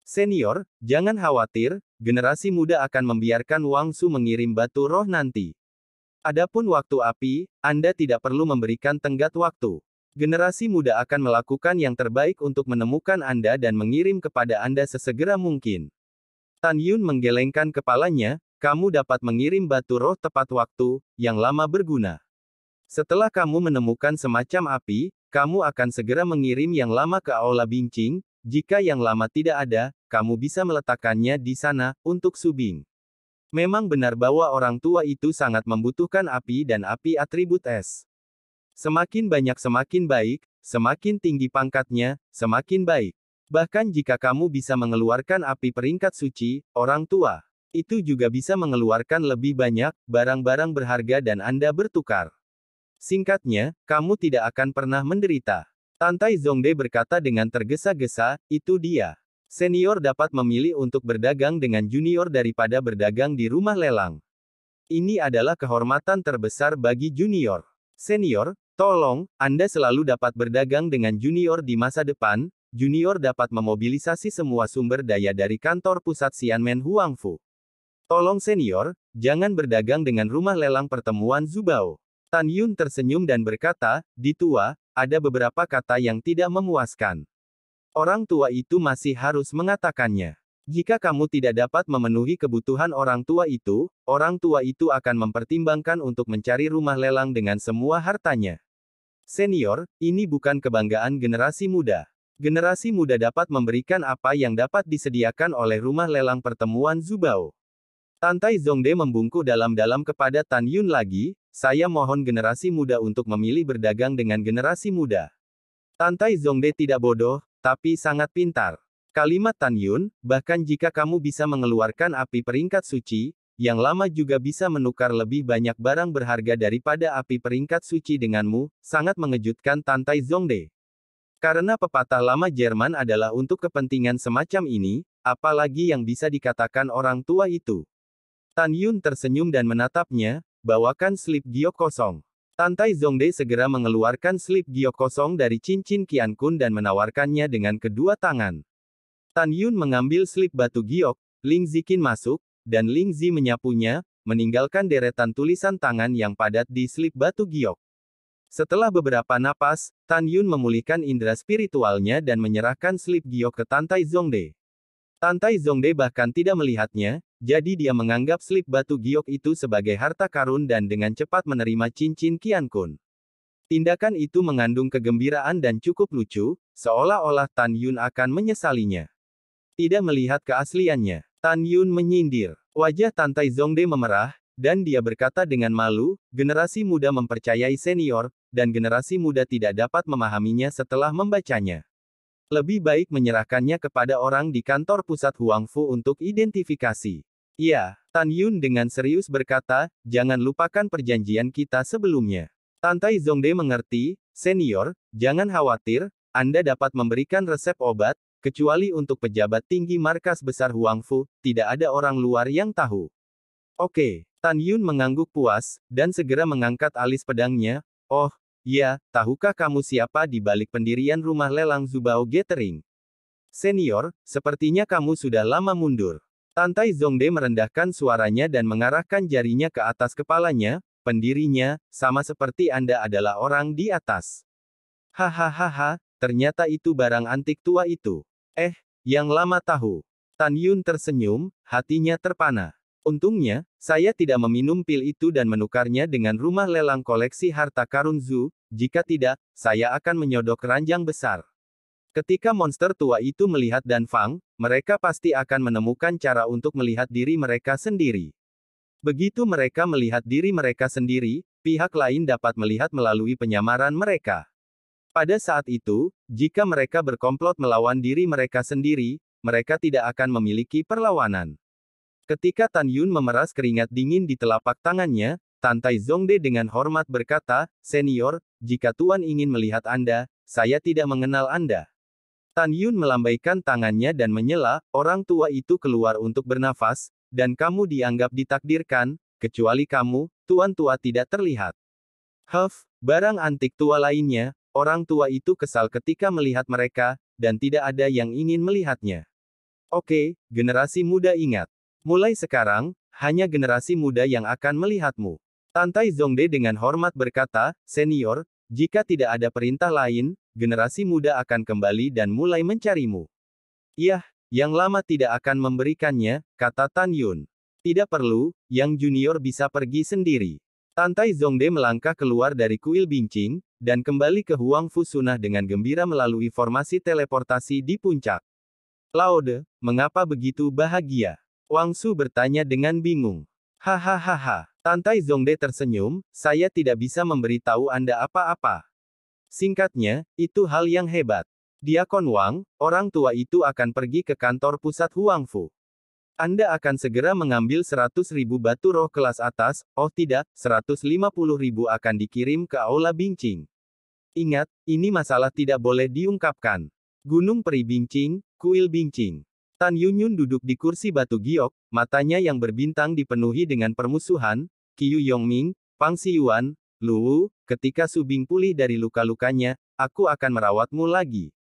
Senior, jangan khawatir, generasi muda akan membiarkan Wang Su mengirim batu roh nanti. Adapun waktu api, Anda tidak perlu memberikan tenggat waktu. Generasi muda akan melakukan yang terbaik untuk menemukan Anda dan mengirim kepada Anda sesegera mungkin. Tan Yun menggelengkan kepalanya, kamu dapat mengirim batu roh tepat waktu, yang lama berguna. Setelah kamu menemukan semacam api, kamu akan segera mengirim yang lama ke Aula Bingqing. Jika yang lama tidak ada, kamu bisa meletakkannya di sana, untuk Su Bing. Memang benar bahwa orang tua itu sangat membutuhkan api dan api atribut S. Semakin banyak semakin baik, semakin tinggi pangkatnya, semakin baik. Bahkan jika kamu bisa mengeluarkan api peringkat suci, orang tua, itu juga bisa mengeluarkan lebih banyak, barang-barang berharga dan Anda bertukar. Singkatnya, kamu tidak akan pernah menderita. Tantai Zongde berkata dengan tergesa-gesa, itu dia. Senior dapat memilih untuk berdagang dengan junior daripada berdagang di rumah lelang. Ini adalah kehormatan terbesar bagi junior. Senior, tolong, Anda selalu dapat berdagang dengan junior di masa depan. Junior dapat memobilisasi semua sumber daya dari kantor pusat Xianmen Huangfu. Tolong senior, jangan berdagang dengan rumah lelang pertemuan Zubao. Tan Yun tersenyum dan berkata, di tua, ada beberapa kata yang tidak memuaskan. Orang tua itu masih harus mengatakannya. Jika kamu tidak dapat memenuhi kebutuhan orang tua itu akan mempertimbangkan untuk mencari rumah lelang dengan semua hartanya. Senior, ini bukan kebanggaan generasi muda. Generasi muda dapat memberikan apa yang dapat disediakan oleh rumah lelang pertemuan Zubao. Tantai Zongde membungkuk dalam-dalam kepada Tan Yun lagi, saya mohon generasi muda untuk memilih berdagang dengan generasi muda. Tantai Zongde tidak bodoh, tapi sangat pintar. Kalimat Tan Yun, bahkan jika kamu bisa mengeluarkan api peringkat suci, yang lama juga bisa menukar lebih banyak barang berharga daripada api peringkat suci denganmu, sangat mengejutkan Tantai Zongde. Karena pepatah lama Jerman adalah untuk kepentingan semacam ini, apalagi yang bisa dikatakan orang tua itu. Tan Yun tersenyum dan menatapnya, bawakan slip giok kosong. Tantai Zongde segera mengeluarkan slip giok kosong dari cincin Qian Kun dan menawarkannya dengan kedua tangan. Tan Yun mengambil slip batu giok, Ling Ziqin masuk, dan Ling Zi menyapunya, meninggalkan deretan tulisan tangan yang padat di slip batu giok. Setelah beberapa napas, Tan Yun memulihkan indera spiritualnya dan menyerahkan slip giok ke Tantai Zongde. Tantai Zongde bahkan tidak melihatnya, jadi dia menganggap slip batu giok itu sebagai harta karun dan dengan cepat menerima cincin Qian Kun. Tindakan itu mengandung kegembiraan dan cukup lucu, seolah-olah Tan Yun akan menyesalinya. Tidak melihat keasliannya, Tan Yun menyindir. Wajah Tantai Zongde memerah, dan dia berkata dengan malu, generasi muda mempercayai senior, dan generasi muda tidak dapat memahaminya setelah membacanya. Lebih baik menyerahkannya kepada orang di kantor pusat Huangfu untuk identifikasi. Ya, Tan Yun dengan serius berkata, jangan lupakan perjanjian kita sebelumnya. Tantai Zongde mengerti, senior, jangan khawatir, Anda dapat memberikan resep obat, kecuali untuk pejabat tinggi markas besar Huangfu, tidak ada orang luar yang tahu. Oke, Tan Yun mengangguk puas, dan segera mengangkat alis pedangnya. Oh, ya, tahukah kamu siapa di balik pendirian rumah lelang Zubao Gathering? Senior, sepertinya kamu sudah lama mundur. Tantai Zongde merendahkan suaranya dan mengarahkan jarinya ke atas kepalanya. Pendirinya, sama seperti Anda adalah orang di atas. Hahaha, ternyata itu barang antik tua itu. Yang lama tahu. Tan Yun tersenyum, hatinya terpana. Untungnya, saya tidak meminum pil itu dan menukarnya dengan rumah lelang koleksi harta karun Zhu, jika tidak, saya akan menyodok keranjang besar. Ketika monster tua itu melihat Dan Fang, mereka pasti akan menemukan cara untuk melihat diri mereka sendiri. Begitu mereka melihat diri mereka sendiri, pihak lain dapat melihat melalui penyamaran mereka. Pada saat itu, jika mereka berkomplot melawan diri mereka sendiri, mereka tidak akan memiliki perlawanan. Ketika Tan Yun memeras keringat dingin di telapak tangannya, Tantai Zongde dengan hormat berkata, Senior, jika Tuan ingin melihat Anda, saya tidak mengenal Anda. Tan Yun melambaikan tangannya dan menyela, orang tua itu keluar untuk bernafas, dan kamu dianggap ditakdirkan, kecuali kamu, Tuan tua tidak terlihat. Barang antik tua lainnya, orang tua itu kesal ketika melihat mereka, dan tidak ada yang ingin melihatnya. Oke, generasi muda ingat. Mulai sekarang, hanya generasi muda yang akan melihatmu. Tantai Zongde dengan hormat berkata, Senior, jika tidak ada perintah lain, generasi muda akan kembali dan mulai mencarimu. Yah, yang lama tidak akan memberikannya, kata Tan Yun. Tidak perlu, yang junior bisa pergi sendiri. Tantai Zongde melangkah keluar dari kuil bincing, dan kembali ke Huangfu Sunnah dengan gembira melalui formasi teleportasi di puncak. Laude, mengapa begitu bahagia? Wang Su bertanya dengan bingung. Hahaha, Tantai Zongde tersenyum, saya tidak bisa memberitahu Anda apa-apa. Singkatnya, itu hal yang hebat. Diakon Wang, orang tua itu akan pergi ke kantor pusat Huangfu. Anda akan segera mengambil 100.000 batu roh kelas atas, oh tidak, 150.000 akan dikirim ke Aula Bincing. Ingat, ini masalah tidak boleh diungkapkan. Gunung Peri Bincing, Kuil Bincing. Tan Yunyun duduk di kursi batu giok, matanya yang berbintang dipenuhi dengan permusuhan, Qiu Yongming, Pang Xiyuan, Lu Wu, ketika Su Bing pulih dari luka-lukanya, aku akan merawatmu lagi.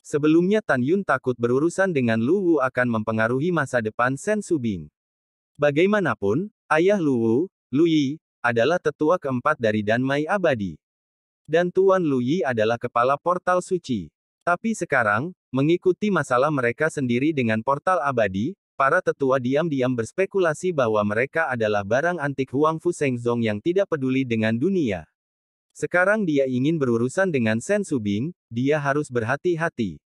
Sebelumnya Tan Yun takut berurusan dengan Lu Wu akan mempengaruhi masa depan Sen Su Bing. Bagaimanapun, ayah Lu Wu, Lu Yi, adalah tetua keempat dari Danmai Abadi. Dan Tuan Lu Yi adalah kepala portal suci. Tapi sekarang, mengikuti masalah mereka sendiri dengan portal abadi, para tetua diam-diam berspekulasi bahwa mereka adalah barang antik Huangfu Shengzong yang tidak peduli dengan dunia. Sekarang dia ingin berurusan dengan Sen Su Bing, dia harus berhati-hati.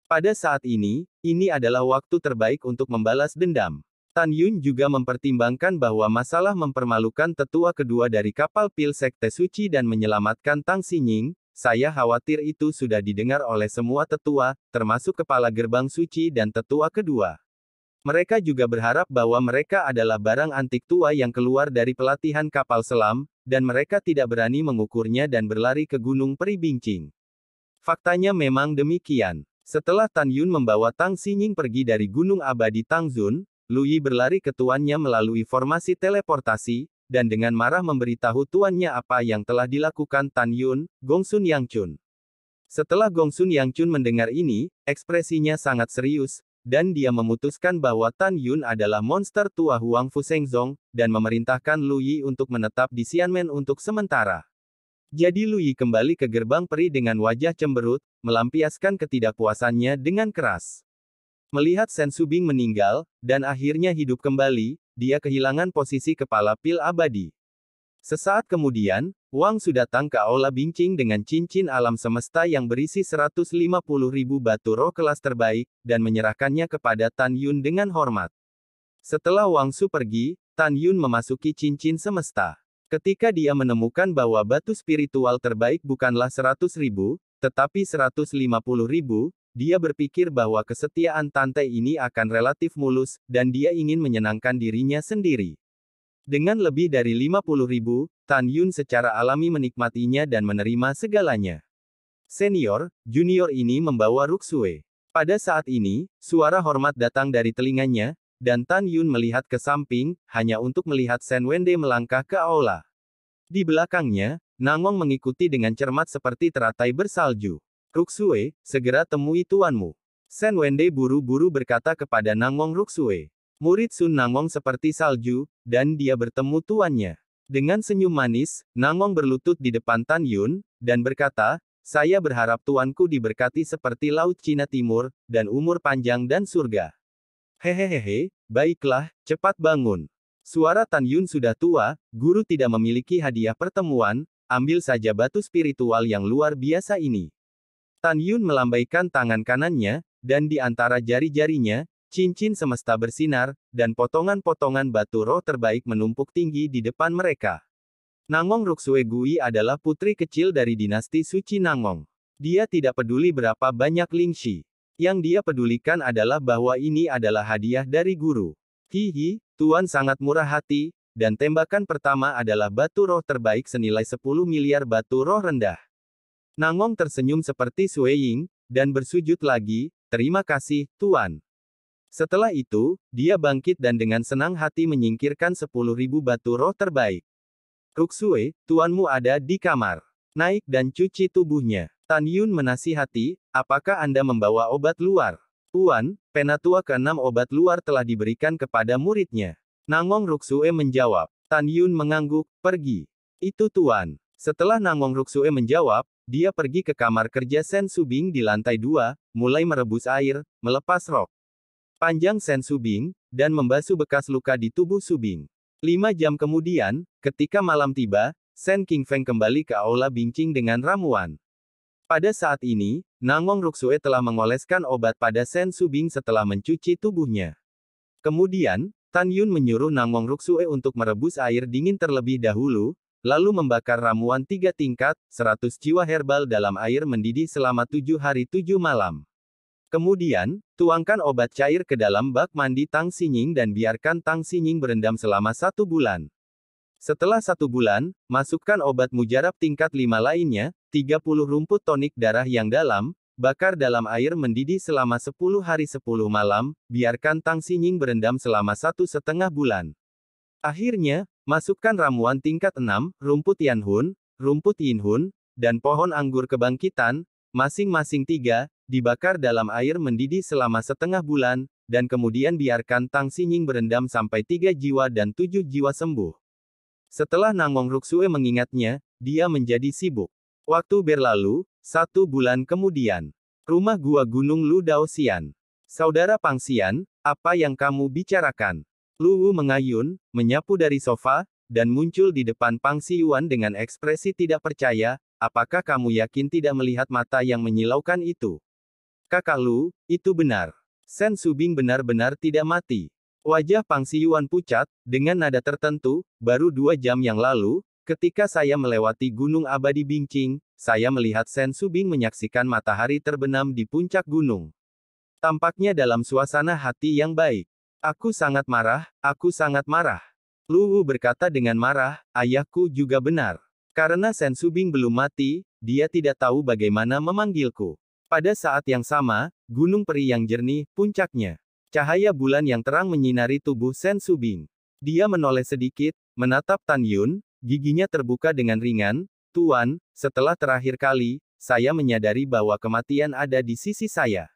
Pada saat ini adalah waktu terbaik untuk membalas dendam. Tan Yun juga mempertimbangkan bahwa masalah mempermalukan tetua kedua dari kapal pil Sekte Suci dan menyelamatkan Tang Xinying, saya khawatir itu sudah didengar oleh semua tetua, termasuk kepala gerbang suci dan tetua kedua. Mereka juga berharap bahwa mereka adalah barang antik tua yang keluar dari pelatihan kapal selam, dan mereka tidak berani mengukurnya dan berlari ke Gunung Peri Bincing. Faktanya memang demikian. Setelah Tan Yun membawa Tang Xinying pergi dari Gunung Abadi Tangzun, Lu Yi berlari ke tuannya melalui formasi teleportasi, dan dengan marah memberitahu tuannya apa yang telah dilakukan Tan Yun, Gongsun Yangchun. Setelah Gongsun Yangchun mendengar ini, ekspresinya sangat serius, dan dia memutuskan bahwa Tan Yun adalah monster tua Huangfu Shengzong, dan memerintahkan Lu Yi untuk menetap di Xianmen untuk sementara. Jadi Lu Yi kembali ke gerbang peri dengan wajah cemberut, melampiaskan ketidakpuasannya dengan keras. Melihat Sen Su Bing meninggal, dan akhirnya hidup kembali, dia kehilangan posisi kepala pil abadi. Sesaat kemudian, Wang Su datang ke Aula Bincing dengan cincin alam semesta yang berisi 150.000 batu roh kelas terbaik, dan menyerahkannya kepada Tan Yun dengan hormat. Setelah Wang Su pergi, Tan Yun memasuki cincin semesta. Ketika dia menemukan bahwa batu spiritual terbaik bukanlah 100.000, tetapi 150.000, dia berpikir bahwa kesetiaan Tante ini akan relatif mulus, dan dia ingin menyenangkan dirinya sendiri. Dengan lebih dari 50.000, Tan Yun secara alami menikmatinya dan menerima segalanya. Senior, junior ini membawa Ruxue. Pada saat ini, suara hormat datang dari telinganya, dan Tan Yun melihat ke samping, hanya untuk melihat Shen Wende melangkah ke aula. Di belakangnya, Nangong mengikuti dengan cermat seperti teratai bersalju. Ruxue, segera temui tuanmu. Shen Wende buru-buru berkata kepada Nangong Ruxue. Murid Sun Nangong seperti salju, dan dia bertemu tuannya. Dengan senyum manis, Nangong berlutut di depan Tan Yun, dan berkata, saya berharap tuanku diberkati seperti Laut Cina Timur, dan umur panjang dan surga. Hehehehe, baiklah, cepat bangun. Suara Tan Yun sudah tua, guru tidak memiliki hadiah pertemuan, ambil saja batu spiritual yang luar biasa ini. Tan Yun melambaikan tangan kanannya, dan di antara jari-jarinya, cincin semesta bersinar, dan potongan-potongan batu roh terbaik menumpuk tinggi di depan mereka. Nangong Ruxue Gui adalah putri kecil dari dinasti suci Nangong. Dia tidak peduli berapa banyak Lingxi. Yang dia pedulikan adalah bahwa ini adalah hadiah dari guru. Hihi, tuan sangat murah hati, dan tembakan pertama adalah batu roh terbaik senilai 10 miliar batu roh rendah. Nangong tersenyum seperti Sui Ying, dan bersujud lagi, terima kasih, tuan. Setelah itu, dia bangkit dan dengan senang hati menyingkirkan 10.000 batu roh terbaik. Ruxue, tuanmu ada di kamar. Naik dan cuci tubuhnya. Tan Yun menasihati, apakah Anda membawa obat luar? Tuan, penatua ke-6 obat luar telah diberikan kepada muridnya. Nangong Ruxue menjawab. Tan Yun mengangguk, pergi. Itu tuan. Setelah Nangong Ruxue menjawab, dia pergi ke kamar kerja Shen Subing di lantai 2, mulai merebus air, melepas rok panjang Shen Subing, dan membasuh bekas luka di tubuh Subing. 5 jam kemudian, ketika malam tiba, Shen Qingfeng kembali ke aula Bingqing dengan ramuan. Pada saat ini, Nangong Ruxue telah mengoleskan obat pada Shen Subing setelah mencuci tubuhnya. Kemudian, Tan Yun menyuruh Nangong Ruxue untuk merebus air dingin terlebih dahulu, lalu membakar ramuan 3 tingkat, 100 jiwa herbal dalam air mendidih selama 7 hari 7 malam. Kemudian, tuangkan obat cair ke dalam bak mandi Tang Xinying dan biarkan Tang Xinying berendam selama 1 bulan. Setelah 1 bulan, masukkan obat mujarab tingkat 5 lainnya, 30 rumput tonik darah yang dalam, bakar dalam air mendidih selama 10 hari 10 malam, biarkan Tang Xinying berendam selama 1,5 bulan. Akhirnya, masukkan ramuan tingkat 6, rumput Yanhun, rumput Yinhun, dan pohon anggur kebangkitan, masing-masing 3, dibakar dalam air mendidih selama 1/2 bulan, dan kemudian biarkan Tang Xinying berendam sampai 3 jiwa dan 7 jiwa sembuh. Setelah Nangong Ruxue mengingatnya, dia menjadi sibuk. Waktu berlalu, 1 bulan kemudian. Rumah gua Gunung Lu Daosian. Saudara Pangxian, apa yang kamu bicarakan? Lu Wu mengayun, menyapu dari sofa, dan muncul di depan Pang Xiyuan dengan ekspresi tidak percaya, apakah kamu yakin tidak melihat mata yang menyilaukan itu? Kakak Lu, itu benar. Shen Subing benar-benar tidak mati. Wajah Pang Xiyuan pucat, dengan nada tertentu, baru 2 jam yang lalu, ketika saya melewati Gunung Abadi Bingqing, saya melihat Shen Subing menyaksikan matahari terbenam di puncak gunung. Tampaknya dalam suasana hati yang baik. Aku sangat marah, aku sangat marah. Lu Wu berkata dengan marah, ayahku juga benar. Karena Shen Subing belum mati, dia tidak tahu bagaimana memanggilku. Pada saat yang sama, gunung peri yang jernih, puncaknya. Cahaya bulan yang terang menyinari tubuh Shen Subing. Dia menoleh sedikit, menatap Tan Yun, giginya terbuka dengan ringan, Tuan, setelah terakhir kali, saya menyadari bahwa kematian ada di sisi saya.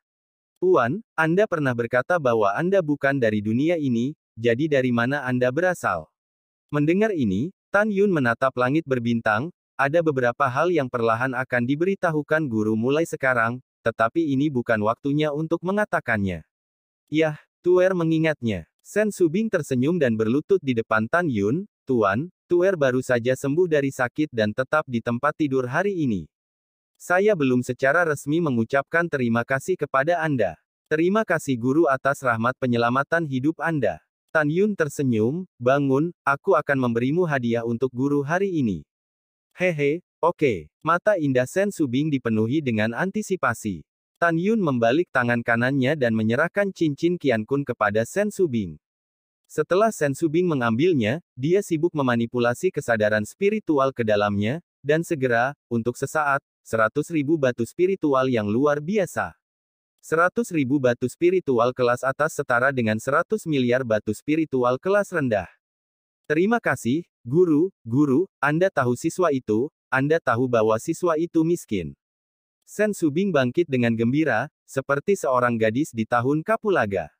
Tuan, Anda pernah berkata bahwa Anda bukan dari dunia ini, jadi dari mana Anda berasal? Mendengar ini, Tan Yun menatap langit berbintang, ada beberapa hal yang perlahan akan diberitahukan guru mulai sekarang, tetapi ini bukan waktunya untuk mengatakannya. Yah, Tuer mengingatnya. Shen Subing tersenyum dan berlutut di depan Tan Yun, Tuan, Tuer baru saja sembuh dari sakit dan tetap di tempat tidur hari ini. Saya belum secara resmi mengucapkan terima kasih kepada Anda. Terima kasih guru atas rahmat penyelamatan hidup Anda. Tan Yun tersenyum, bangun, aku akan memberimu hadiah untuk guru hari ini. Hehe, oke. Mata indah Shen Subing dipenuhi dengan antisipasi. Tan Yun membalik tangan kanannya dan menyerahkan cincin Qiankun kepada Shen Subing. Setelah Shen Subing mengambilnya, dia sibuk memanipulasi kesadaran spiritual ke dalamnya, dan segera, untuk sesaat, 100.000 batu spiritual yang luar biasa 100.000 batu spiritual kelas atas setara dengan 100 miliar batu spiritual kelas rendah. Terima kasih, Guru, Guru, Anda tahu siswa itu, Anda tahu bahwa siswa itu miskin. Sen Subing bangkit dengan gembira, seperti seorang gadis di tahun kapulaga.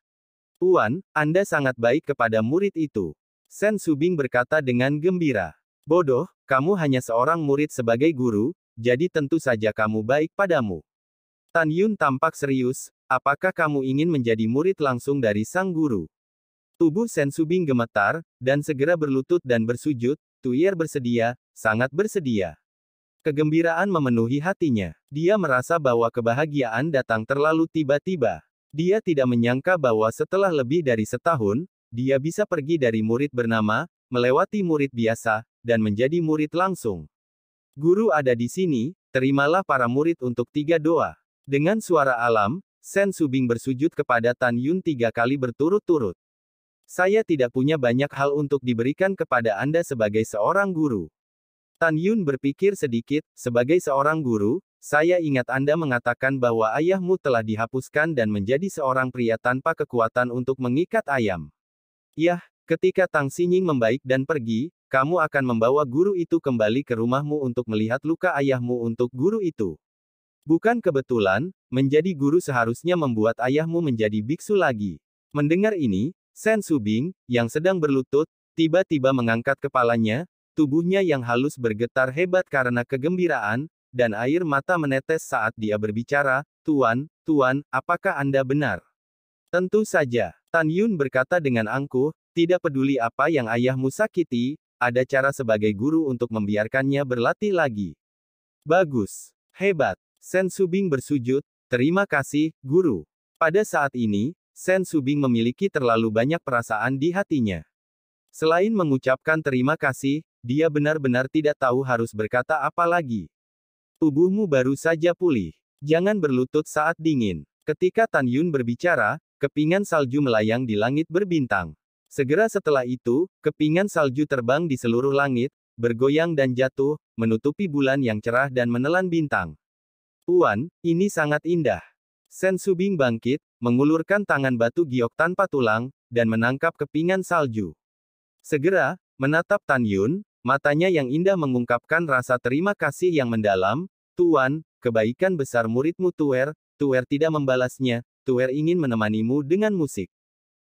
Tuan, Anda sangat baik kepada murid itu. Sen Subing berkata dengan gembira. Bodoh, kamu hanya seorang murid sebagai guru, jadi tentu saja kamu baik padamu. Tan Yun tampak serius, apakah kamu ingin menjadi murid langsung dari sang guru? Tubuh Sen Subing gemetar, dan segera berlutut dan bersujud, Tuyer bersedia, sangat bersedia. Kegembiraan memenuhi hatinya. Dia merasa bahwa kebahagiaan datang terlalu tiba-tiba. Dia tidak menyangka bahwa setelah lebih dari setahun, dia bisa pergi dari murid bernama, melewati murid biasa, dan menjadi murid langsung. Guru ada di sini, terimalah para murid untuk 3 doa. Dengan suara alam, Sen Subing bersujud kepada Tan Yun 3 kali berturut-turut. Saya tidak punya banyak hal untuk diberikan kepada Anda sebagai seorang guru. Tan Yun berpikir sedikit, sebagai seorang guru, saya ingat Anda mengatakan bahwa ayahmu telah dihapuskan dan menjadi seorang pria tanpa kekuatan untuk mengikat ayam. Yah, ketika Tang Xinying membaik dan pergi, kamu akan membawa guru itu kembali ke rumahmu untuk melihat luka ayahmu untuk guru itu. Bukan kebetulan, menjadi guru seharusnya membuat ayahmu menjadi biksu lagi. Mendengar ini, Sen Subing, yang sedang berlutut, tiba-tiba mengangkat kepalanya, tubuhnya yang halus bergetar hebat karena kegembiraan, dan air mata menetes saat dia berbicara, Tuan, Tuan, apakah Anda benar? Tentu saja, Tan Yun berkata dengan angkuh, tidak peduli apa yang ayahmu sakiti, ada cara sebagai guru untuk membiarkannya berlatih lagi. Bagus. Hebat. Sen Subing bersujud, terima kasih, Guru. Pada saat ini, Sen Subing memiliki terlalu banyak perasaan di hatinya. Selain mengucapkan terima kasih, dia benar-benar tidak tahu harus berkata apa lagi. Tubuhmu baru saja pulih. Jangan berlutut saat dingin. Ketika Tan Yun berbicara, kepingan salju melayang di langit berbintang. Segera setelah itu, kepingan salju terbang di seluruh langit, bergoyang dan jatuh, menutupi bulan yang cerah dan menelan bintang. Tuan, ini sangat indah. Sen Subing bangkit, mengulurkan tangan batu giok tanpa tulang, dan menangkap kepingan salju. Segera, menatap Tan Yun, matanya yang indah mengungkapkan rasa terima kasih yang mendalam. Tuan, kebaikan besar muridmu Tuer, Tuer tidak membalasnya, Tuer ingin menemanimu dengan musik.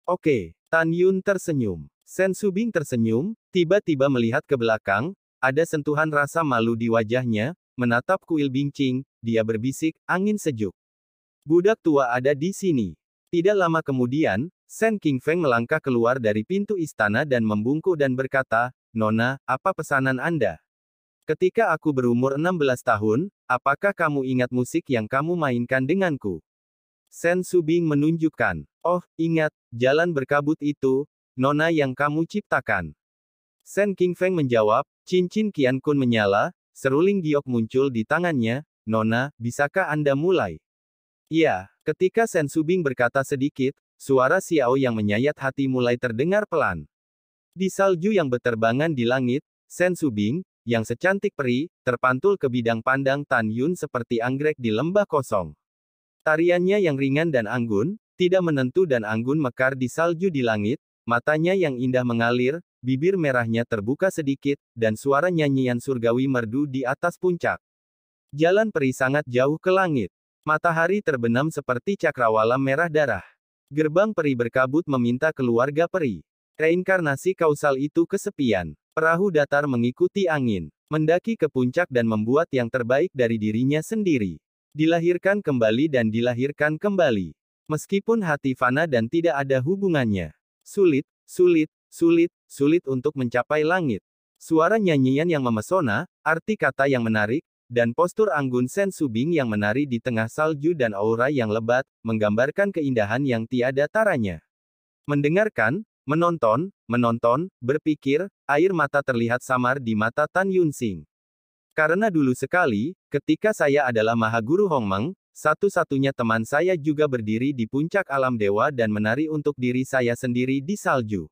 Oke, Tan Yun tersenyum. Sen Subing tersenyum, tiba-tiba melihat ke belakang, ada sentuhan rasa malu di wajahnya, menatap kuil bincing, dia berbisik, angin sejuk. Budak tua ada di sini. Tidak lama kemudian, Sen Qingfeng melangkah keluar dari pintu istana dan membungkuk dan berkata, Nona, apa pesanan Anda? Ketika aku berumur 16 tahun, apakah kamu ingat musik yang kamu mainkan denganku? Sen Subing menunjukkan, oh, ingat, jalan berkabut itu, Nona yang kamu ciptakan. Sen Qingfeng menjawab, cincin Qian Kun menyala, seruling giok muncul di tangannya, Nona, bisakah Anda mulai? Iya, ketika Sen Subing berkata sedikit, suara Xiao yang menyayat hati mulai terdengar pelan. Di salju yang berterbangan di langit, Sen Subing, yang secantik peri, terpantul ke bidang pandang Tan Yun seperti anggrek di lembah kosong. Tariannya yang ringan dan anggun, tidak menentu dan anggun mekar di salju di langit, matanya yang indah mengalir, bibir merahnya terbuka sedikit, dan suara nyanyian surgawi merdu di atas puncak. Jalan peri sangat jauh ke langit. Matahari terbenam seperti cakrawala merah darah. Gerbang peri berkabut meminta keluarga peri. Reinkarnasi kausal itu kesepian. Perahu datar mengikuti angin. Mendaki ke puncak dan membuat yang terbaik dari dirinya sendiri. Dilahirkan kembali dan dilahirkan kembali. Meskipun hati fana dan tidak ada hubungannya. Sulit, sulit, sulit, sulit untuk mencapai langit. Suara nyanyian yang memesona, arti kata yang menarik, dan postur anggun Sen Subing yang menari di tengah salju dan aura yang lebat, menggambarkan keindahan yang tiada taranya. Mendengarkan, menonton, berpikir, air mata terlihat samar di mata Tan Yunsing. Karena dulu sekali, ketika saya adalah Mahaguru Hongmeng, satu-satunya teman saya juga berdiri di puncak alam dewa dan menari untuk diri saya sendiri di salju.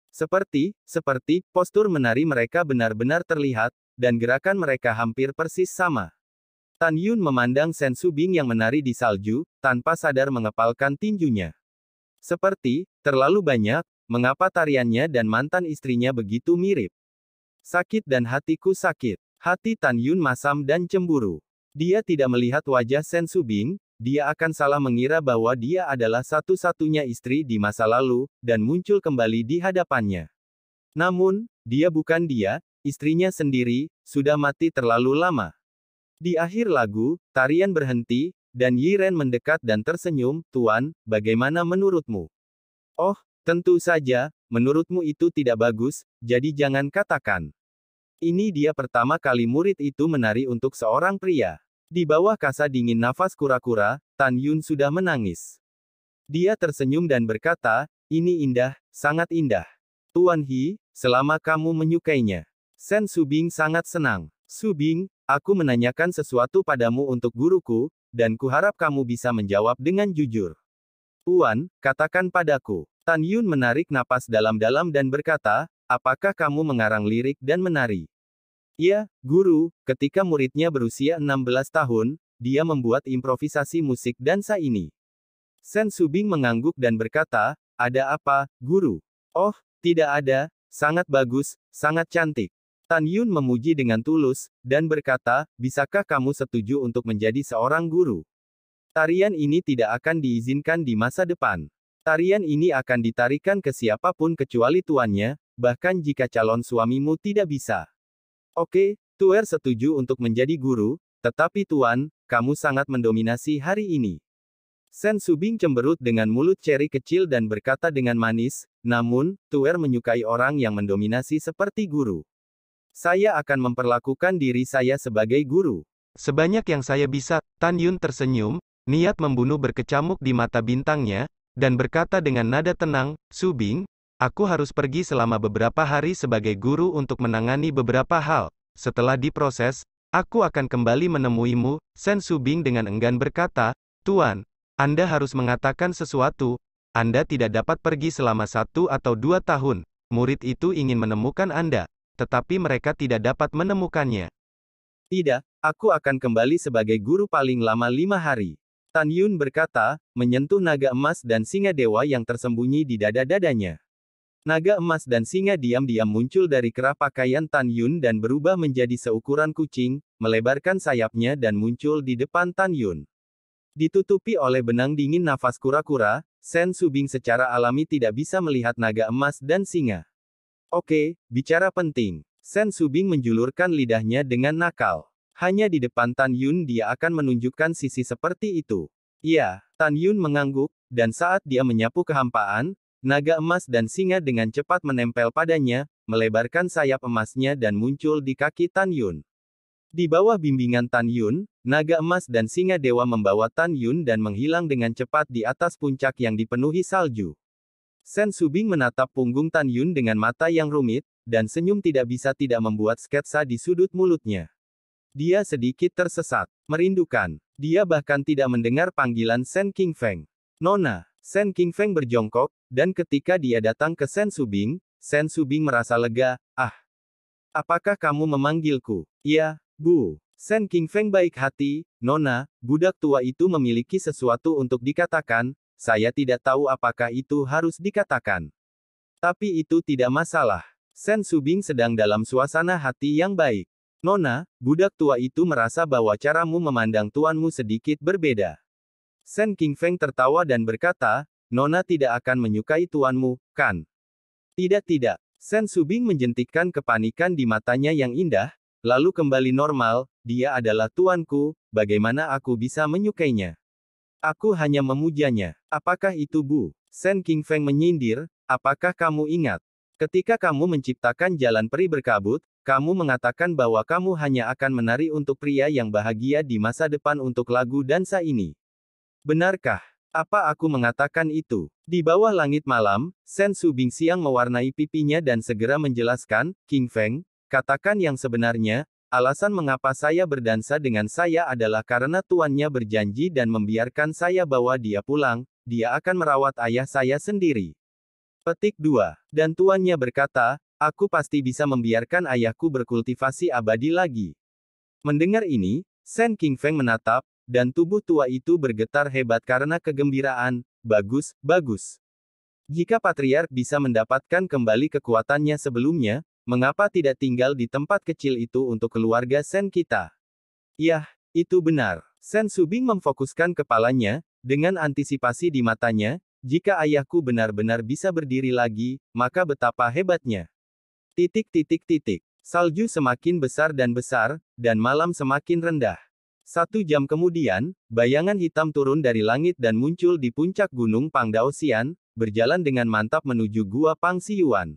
Seperti, postur menari mereka benar-benar terlihat, dan gerakan mereka hampir persis sama. Tan Yun memandang Sen Subing yang menari di salju, tanpa sadar mengepalkan tinjunya. Seperti, terlalu banyak, mengapa tariannya dan mantan istrinya begitu mirip? Sakit dan hatiku sakit. Hati Tan Yun masam dan cemburu. Dia tidak melihat wajah Sen Subing, dia akan salah mengira bahwa dia adalah satu-satunya istri di masa lalu, dan muncul kembali di hadapannya. Namun, dia bukan dia, istrinya sendiri, sudah mati terlalu lama. Di akhir lagu, tarian berhenti, dan Yiren mendekat dan tersenyum, "Tuan, bagaimana menurutmu?" "Oh, tentu saja, menurutmu itu tidak bagus, jadi jangan katakan." Ini dia pertama kali murid itu menari untuk seorang pria. Di bawah kasa dingin nafas kura-kura, Tan Yun sudah menangis. Dia tersenyum dan berkata, "Ini indah, sangat indah. Tuan He, selama kamu menyukainya." Sen Subing sangat senang. "Subing, aku menanyakan sesuatu padamu untuk guruku, dan kuharap kamu bisa menjawab dengan jujur. Tuan, katakan padaku." Tan Yun menarik napas dalam-dalam dan berkata, "Apakah kamu mengarang lirik dan menari?" "Ya, guru, ketika muridnya berusia 16 tahun, dia membuat improvisasi musik dansa ini." Sen Subing mengangguk dan berkata, "Ada apa, guru?" "Oh, tidak ada, sangat bagus, sangat cantik." Tan Yun memuji dengan tulus, dan berkata, "Bisakah kamu setuju untuk menjadi seorang guru? Tarian ini tidak akan diizinkan di masa depan. Tarian ini akan ditarikan ke siapapun kecuali tuannya, bahkan jika calon suamimu tidak bisa." "Oke, Tuer setuju untuk menjadi guru, tetapi Tuan, kamu sangat mendominasi hari ini." Sen Subing cemberut dengan mulut ceri kecil dan berkata dengan manis, "Namun, Tuer menyukai orang yang mendominasi seperti guru. Saya akan memperlakukan diri saya sebagai guru sebanyak yang saya bisa." Tan Yun tersenyum, niat membunuh berkecamuk di mata bintangnya, dan berkata dengan nada tenang, "Subing, aku harus pergi selama beberapa hari sebagai guru untuk menangani beberapa hal. Setelah diproses, aku akan kembali menemuimu." Sen Subing dengan enggan berkata, "Tuan, Anda harus mengatakan sesuatu. Anda tidak dapat pergi selama 1 atau 2 tahun. Murid itu ingin menemukan Anda, tetapi mereka tidak dapat menemukannya." "Tidak, aku akan kembali sebagai guru paling lama 5 hari." Tan Yun berkata, menyentuh naga emas dan singa dewa yang tersembunyi di dada-dadanya. Naga emas dan singa diam-diam muncul dari kerah pakaian Tan Yun dan berubah menjadi seukuran kucing, melebarkan sayapnya dan muncul di depan Tan Yun. Ditutupi oleh benang dingin nafas kura-kura, Sen Subing secara alami tidak bisa melihat naga emas dan singa. "Oke, bicara penting." Sen Subing menjulurkan lidahnya dengan nakal. Hanya di depan Tan Yun dia akan menunjukkan sisi seperti itu. "Iya." Tan Yun mengangguk, dan saat dia menyapu kehampaan, naga emas dan singa dengan cepat menempel padanya, melebarkan sayap emasnya dan muncul di kaki Tan Yun. Di bawah bimbingan Tan Yun, naga emas dan singa dewa membawa Tan Yun dan menghilang dengan cepat di atas puncak yang dipenuhi salju. Sen Subing menatap punggung Tan Yun dengan mata yang rumit, dan senyum tidak bisa tidak membuat sketsa di sudut mulutnya. Dia sedikit tersesat, merindukan. Dia bahkan tidak mendengar panggilan Sen King Feng. "Nona." Sen King Feng berjongkok, dan ketika dia datang ke Sen Subing merasa lega. "Ah, apakah kamu memanggilku?" "Iya, Bu." Sen King Feng baik hati, "Nona, budak tua itu memiliki sesuatu untuk dikatakan, saya tidak tahu apakah itu harus dikatakan. Tapi itu tidak masalah." Sen Subing sedang dalam suasana hati yang baik. "Nona, budak tua itu merasa bahwa caramu memandang tuanmu sedikit berbeda." Sen King Feng tertawa dan berkata, "Nona tidak akan menyukai tuanmu, kan?" "Tidak." Sen Subing menjentikkan kepanikan di matanya yang indah, lalu kembali normal, "Dia adalah tuanku, bagaimana aku bisa menyukainya? Aku hanya memujanya." "Apakah itu, Bu?" Sen King Feng menyindir, "Apakah kamu ingat? Ketika kamu menciptakan jalan peri berkabut, kamu mengatakan bahwa kamu hanya akan menari untuk pria yang bahagia di masa depan untuk lagu dansa ini. Benarkah?" "Apa aku mengatakan itu?" Di bawah langit malam, Sen Subing siang mewarnai pipinya dan segera menjelaskan, "King Feng, katakan yang sebenarnya, alasan mengapa saya berdansa dengan saya adalah karena tuannya berjanji dan membiarkan saya bawa dia pulang, dia akan merawat ayah saya sendiri." Petik 2. Dan tuannya berkata, "Aku pasti bisa membiarkan ayahku berkultivasi abadi lagi." Mendengar ini, Sen Qingfeng menatap, dan tubuh tua itu bergetar hebat karena kegembiraan. Bagus, bagus. Jika Patriark bisa mendapatkan kembali kekuatannya sebelumnya, mengapa tidak tinggal di tempat kecil itu untuk keluarga Sen kita? Yah, itu benar. Sen Subing memfokuskan kepalanya, dengan antisipasi di matanya, jika ayahku benar-benar bisa berdiri lagi, maka betapa hebatnya. Titik titik titik. Salju semakin besar, dan malam semakin rendah. 1 jam kemudian, bayangan hitam turun dari langit dan muncul di puncak gunung Pangdaosian, berjalan dengan mantap menuju gua Pangsiyuan.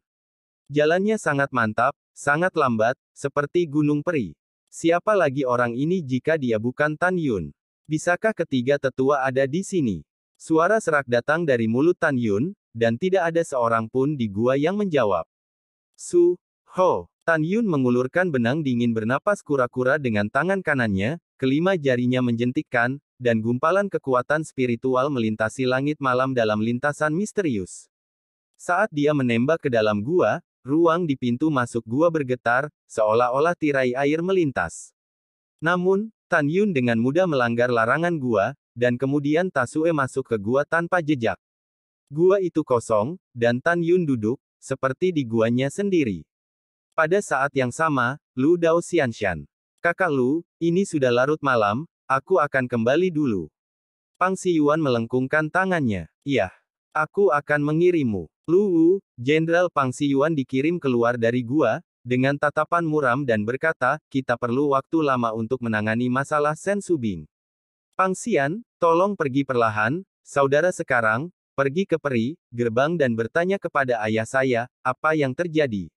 Jalannya sangat mantap, sangat lambat, seperti gunung peri. Siapa lagi orang ini jika dia bukan Tan Yun? Bisakah ketiga tetua ada di sini? Suara serak datang dari mulut Tan Yun, dan tidak ada seorang pun di gua yang menjawab. Su, Ho. Tan Yun mengulurkan benang dingin bernapas kura-kura dengan tangan kanannya, kelima jarinya menjentikkan, dan gumpalan kekuatan spiritual melintasi langit malam dalam lintasan misterius. Saat dia menembak ke dalam gua, ruang di pintu masuk gua bergetar, seolah-olah tirai air melintas. Namun, Tan Yun dengan mudah melanggar larangan gua, dan kemudian Tasue masuk ke gua tanpa jejak. Gua itu kosong, dan Tan Yun duduk, seperti di guanya sendiri. Pada saat yang sama, Lu Dao Xianshan. Kakak Lu, ini sudah larut malam, aku akan kembali dulu. Pangsiyuan melengkungkan tangannya. Iya. Aku akan mengirimmu. Lu Wu, Jenderal Pangsiyuan dikirim keluar dari gua, dengan tatapan muram dan berkata, kita perlu waktu lama untuk menangani masalah Sen Subing. Pangsian, tolong pergi perlahan, saudara sekarang, pergi ke peri, gerbang dan bertanya kepada ayah saya, apa yang terjadi.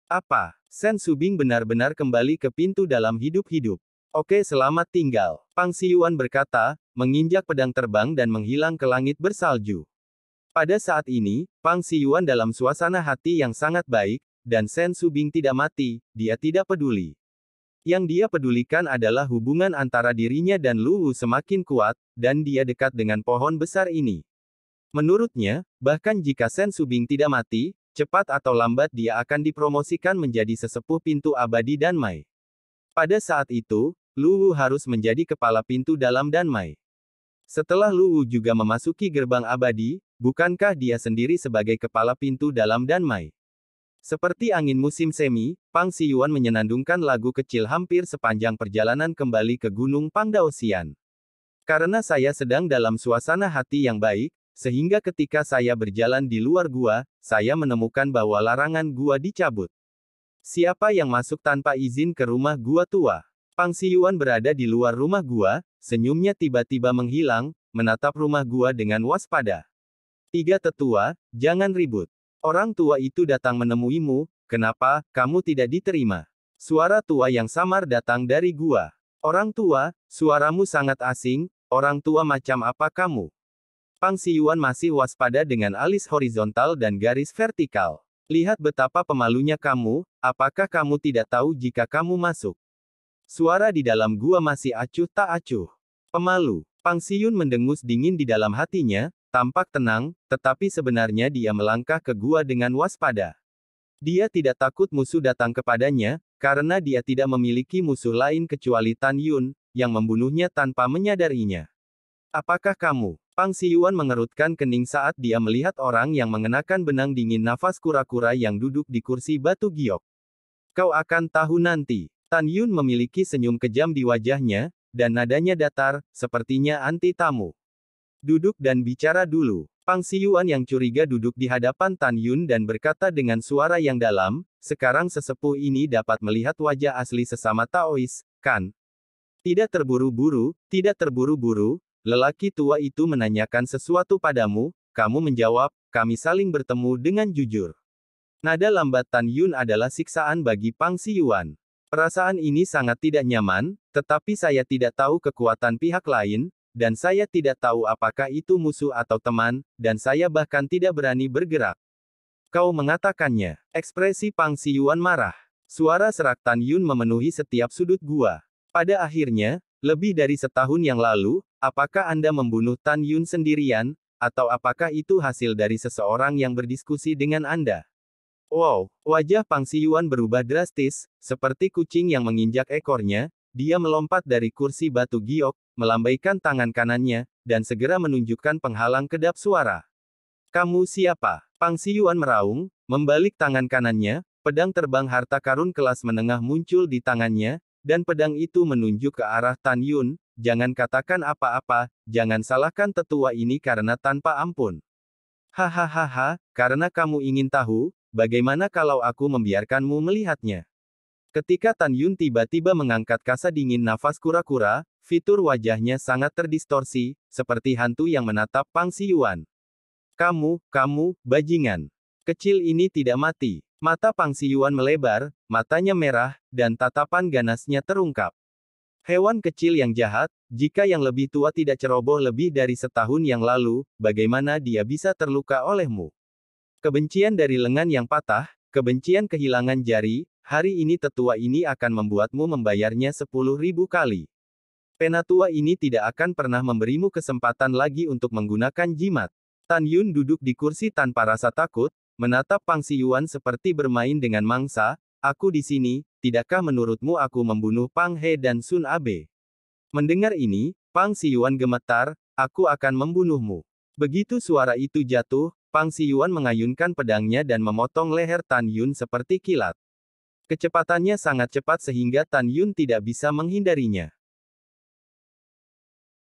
Apa? Sen Subing benar-benar kembali ke pintu dalam hidup-hidup. Oke, selamat tinggal. Pangsiyuan berkata, menginjak pedang terbang dan menghilang ke langit bersalju. Pada saat ini, Pangsiyuan dalam suasana hati yang sangat baik, dan Sen Subing tidak mati, dia tidak peduli. Yang dia pedulikan adalah hubungan antara dirinya dan Lu Wu semakin kuat, dan dia dekat dengan pohon besar ini. Menurutnya, bahkan jika Sen Subing tidak mati, cepat atau lambat dia akan dipromosikan menjadi sesepuh pintu abadi Danmai. Pada saat itu, Lu Wu harus menjadi kepala pintu dalam Danmai. Setelah Lu Wu juga memasuki gerbang abadi, bukankah dia sendiri sebagai kepala pintu dalam Danmai? Seperti angin musim semi, Pangsiyuan menyenandungkan lagu kecil hampir sepanjang perjalanan kembali ke Gunung Pangdaosian. Karena saya sedang dalam suasana hati yang baik, sehingga ketika saya berjalan di luar gua, saya menemukan bahwa larangan gua dicabut. Siapa yang masuk tanpa izin ke rumah gua tua? Pangsiyuan berada di luar rumah gua, senyumnya tiba-tiba menghilang, menatap rumah gua dengan waspada. Tiga tetua, jangan ribut. Orang tua itu datang menemuimu, kenapa, kamu tidak diterima? Suara tua yang samar datang dari gua. Orang tua, suaramu sangat asing, orang tua macam apa kamu? Pangsiyuan masih waspada dengan alis horizontal dan garis vertikal. Lihat betapa pemalunya kamu, apakah kamu tidak tahu jika kamu masuk? Suara di dalam gua masih acuh tak acuh. Pemalu. Pangsiyun mendengus dingin di dalam hatinya, tampak tenang, tetapi sebenarnya dia melangkah ke gua dengan waspada. Dia tidak takut musuh datang kepadanya, karena dia tidak memiliki musuh lain kecuali Tan Yun, yang membunuhnya tanpa menyadarinya. Apakah kamu? Pangsiyuan mengerutkan kening saat dia melihat orang yang mengenakan benang dingin nafas kura-kura yang duduk di kursi batu giok. Kau akan tahu nanti. Tan Yun memiliki senyum kejam di wajahnya, dan nadanya datar, sepertinya anti tamu. Duduk dan bicara dulu. Pangsiyuan yang curiga duduk di hadapan Tan Yun dan berkata dengan suara yang dalam, sekarang sesepuh ini dapat melihat wajah asli sesama Taois, kan? Tidak terburu-buru, tidak terburu-buru. Lelaki tua itu menanyakan sesuatu padamu, kamu menjawab, kami saling bertemu dengan jujur. Nada lambat Tan Yun adalah siksaan bagi Pangsiyuan. Perasaan ini sangat tidak nyaman, tetapi saya tidak tahu kekuatan pihak lain, dan saya tidak tahu apakah itu musuh atau teman, dan saya bahkan tidak berani bergerak. Kau mengatakannya. Ekspresi Pangsiyuan marah. Suara serak Tan Yun memenuhi setiap sudut gua. Pada akhirnya, lebih dari setahun yang lalu, apakah Anda membunuh Tan Yun sendirian, atau apakah itu hasil dari seseorang yang berdiskusi dengan Anda? Wow, wajah Pangsiyuan berubah drastis, seperti kucing yang menginjak ekornya, dia melompat dari kursi batu giok, melambaikan tangan kanannya, dan segera menunjukkan penghalang kedap suara. Kamu siapa? Pang Siyuan meraung, membalik tangan kanannya, pedang terbang harta karun kelas menengah muncul di tangannya, dan pedang itu menunjuk ke arah Tan Yun. Jangan katakan apa-apa, jangan salahkan tetua ini karena tanpa ampun. Hahaha, karena kamu ingin tahu, bagaimana kalau aku membiarkanmu melihatnya? Ketika Tan Yun tiba-tiba mengangkat kasa dingin nafas kura-kura, fitur wajahnya sangat terdistorsi, seperti hantu yang menatap Pang Siyuan. Kamu, bajingan kecil ini tidak mati. Mata Pang Siyuan melebar, matanya merah, dan tatapan ganasnya terungkap. Hewan kecil yang jahat, jika yang lebih tua tidak ceroboh lebih dari setahun yang lalu, bagaimana dia bisa terluka olehmu? Kebencian dari lengan yang patah, kebencian kehilangan jari, hari ini tetua ini akan membuatmu membayarnya 10.000 kali. Penatua ini tidak akan pernah memberimu kesempatan lagi untuk menggunakan jimat. Tan Yun duduk di kursi tanpa rasa takut, menatap Pang Siyuan seperti bermain dengan mangsa. Aku di sini, tidakkah menurutmu aku membunuh Pang He dan Sun Abe? Mendengar ini, Pang Siyuan gemetar, aku akan membunuhmu. Begitu suara itu jatuh, Pang Siyuan mengayunkan pedangnya dan memotong leher Tan Yun seperti kilat. Kecepatannya sangat cepat sehingga Tan Yun tidak bisa menghindarinya.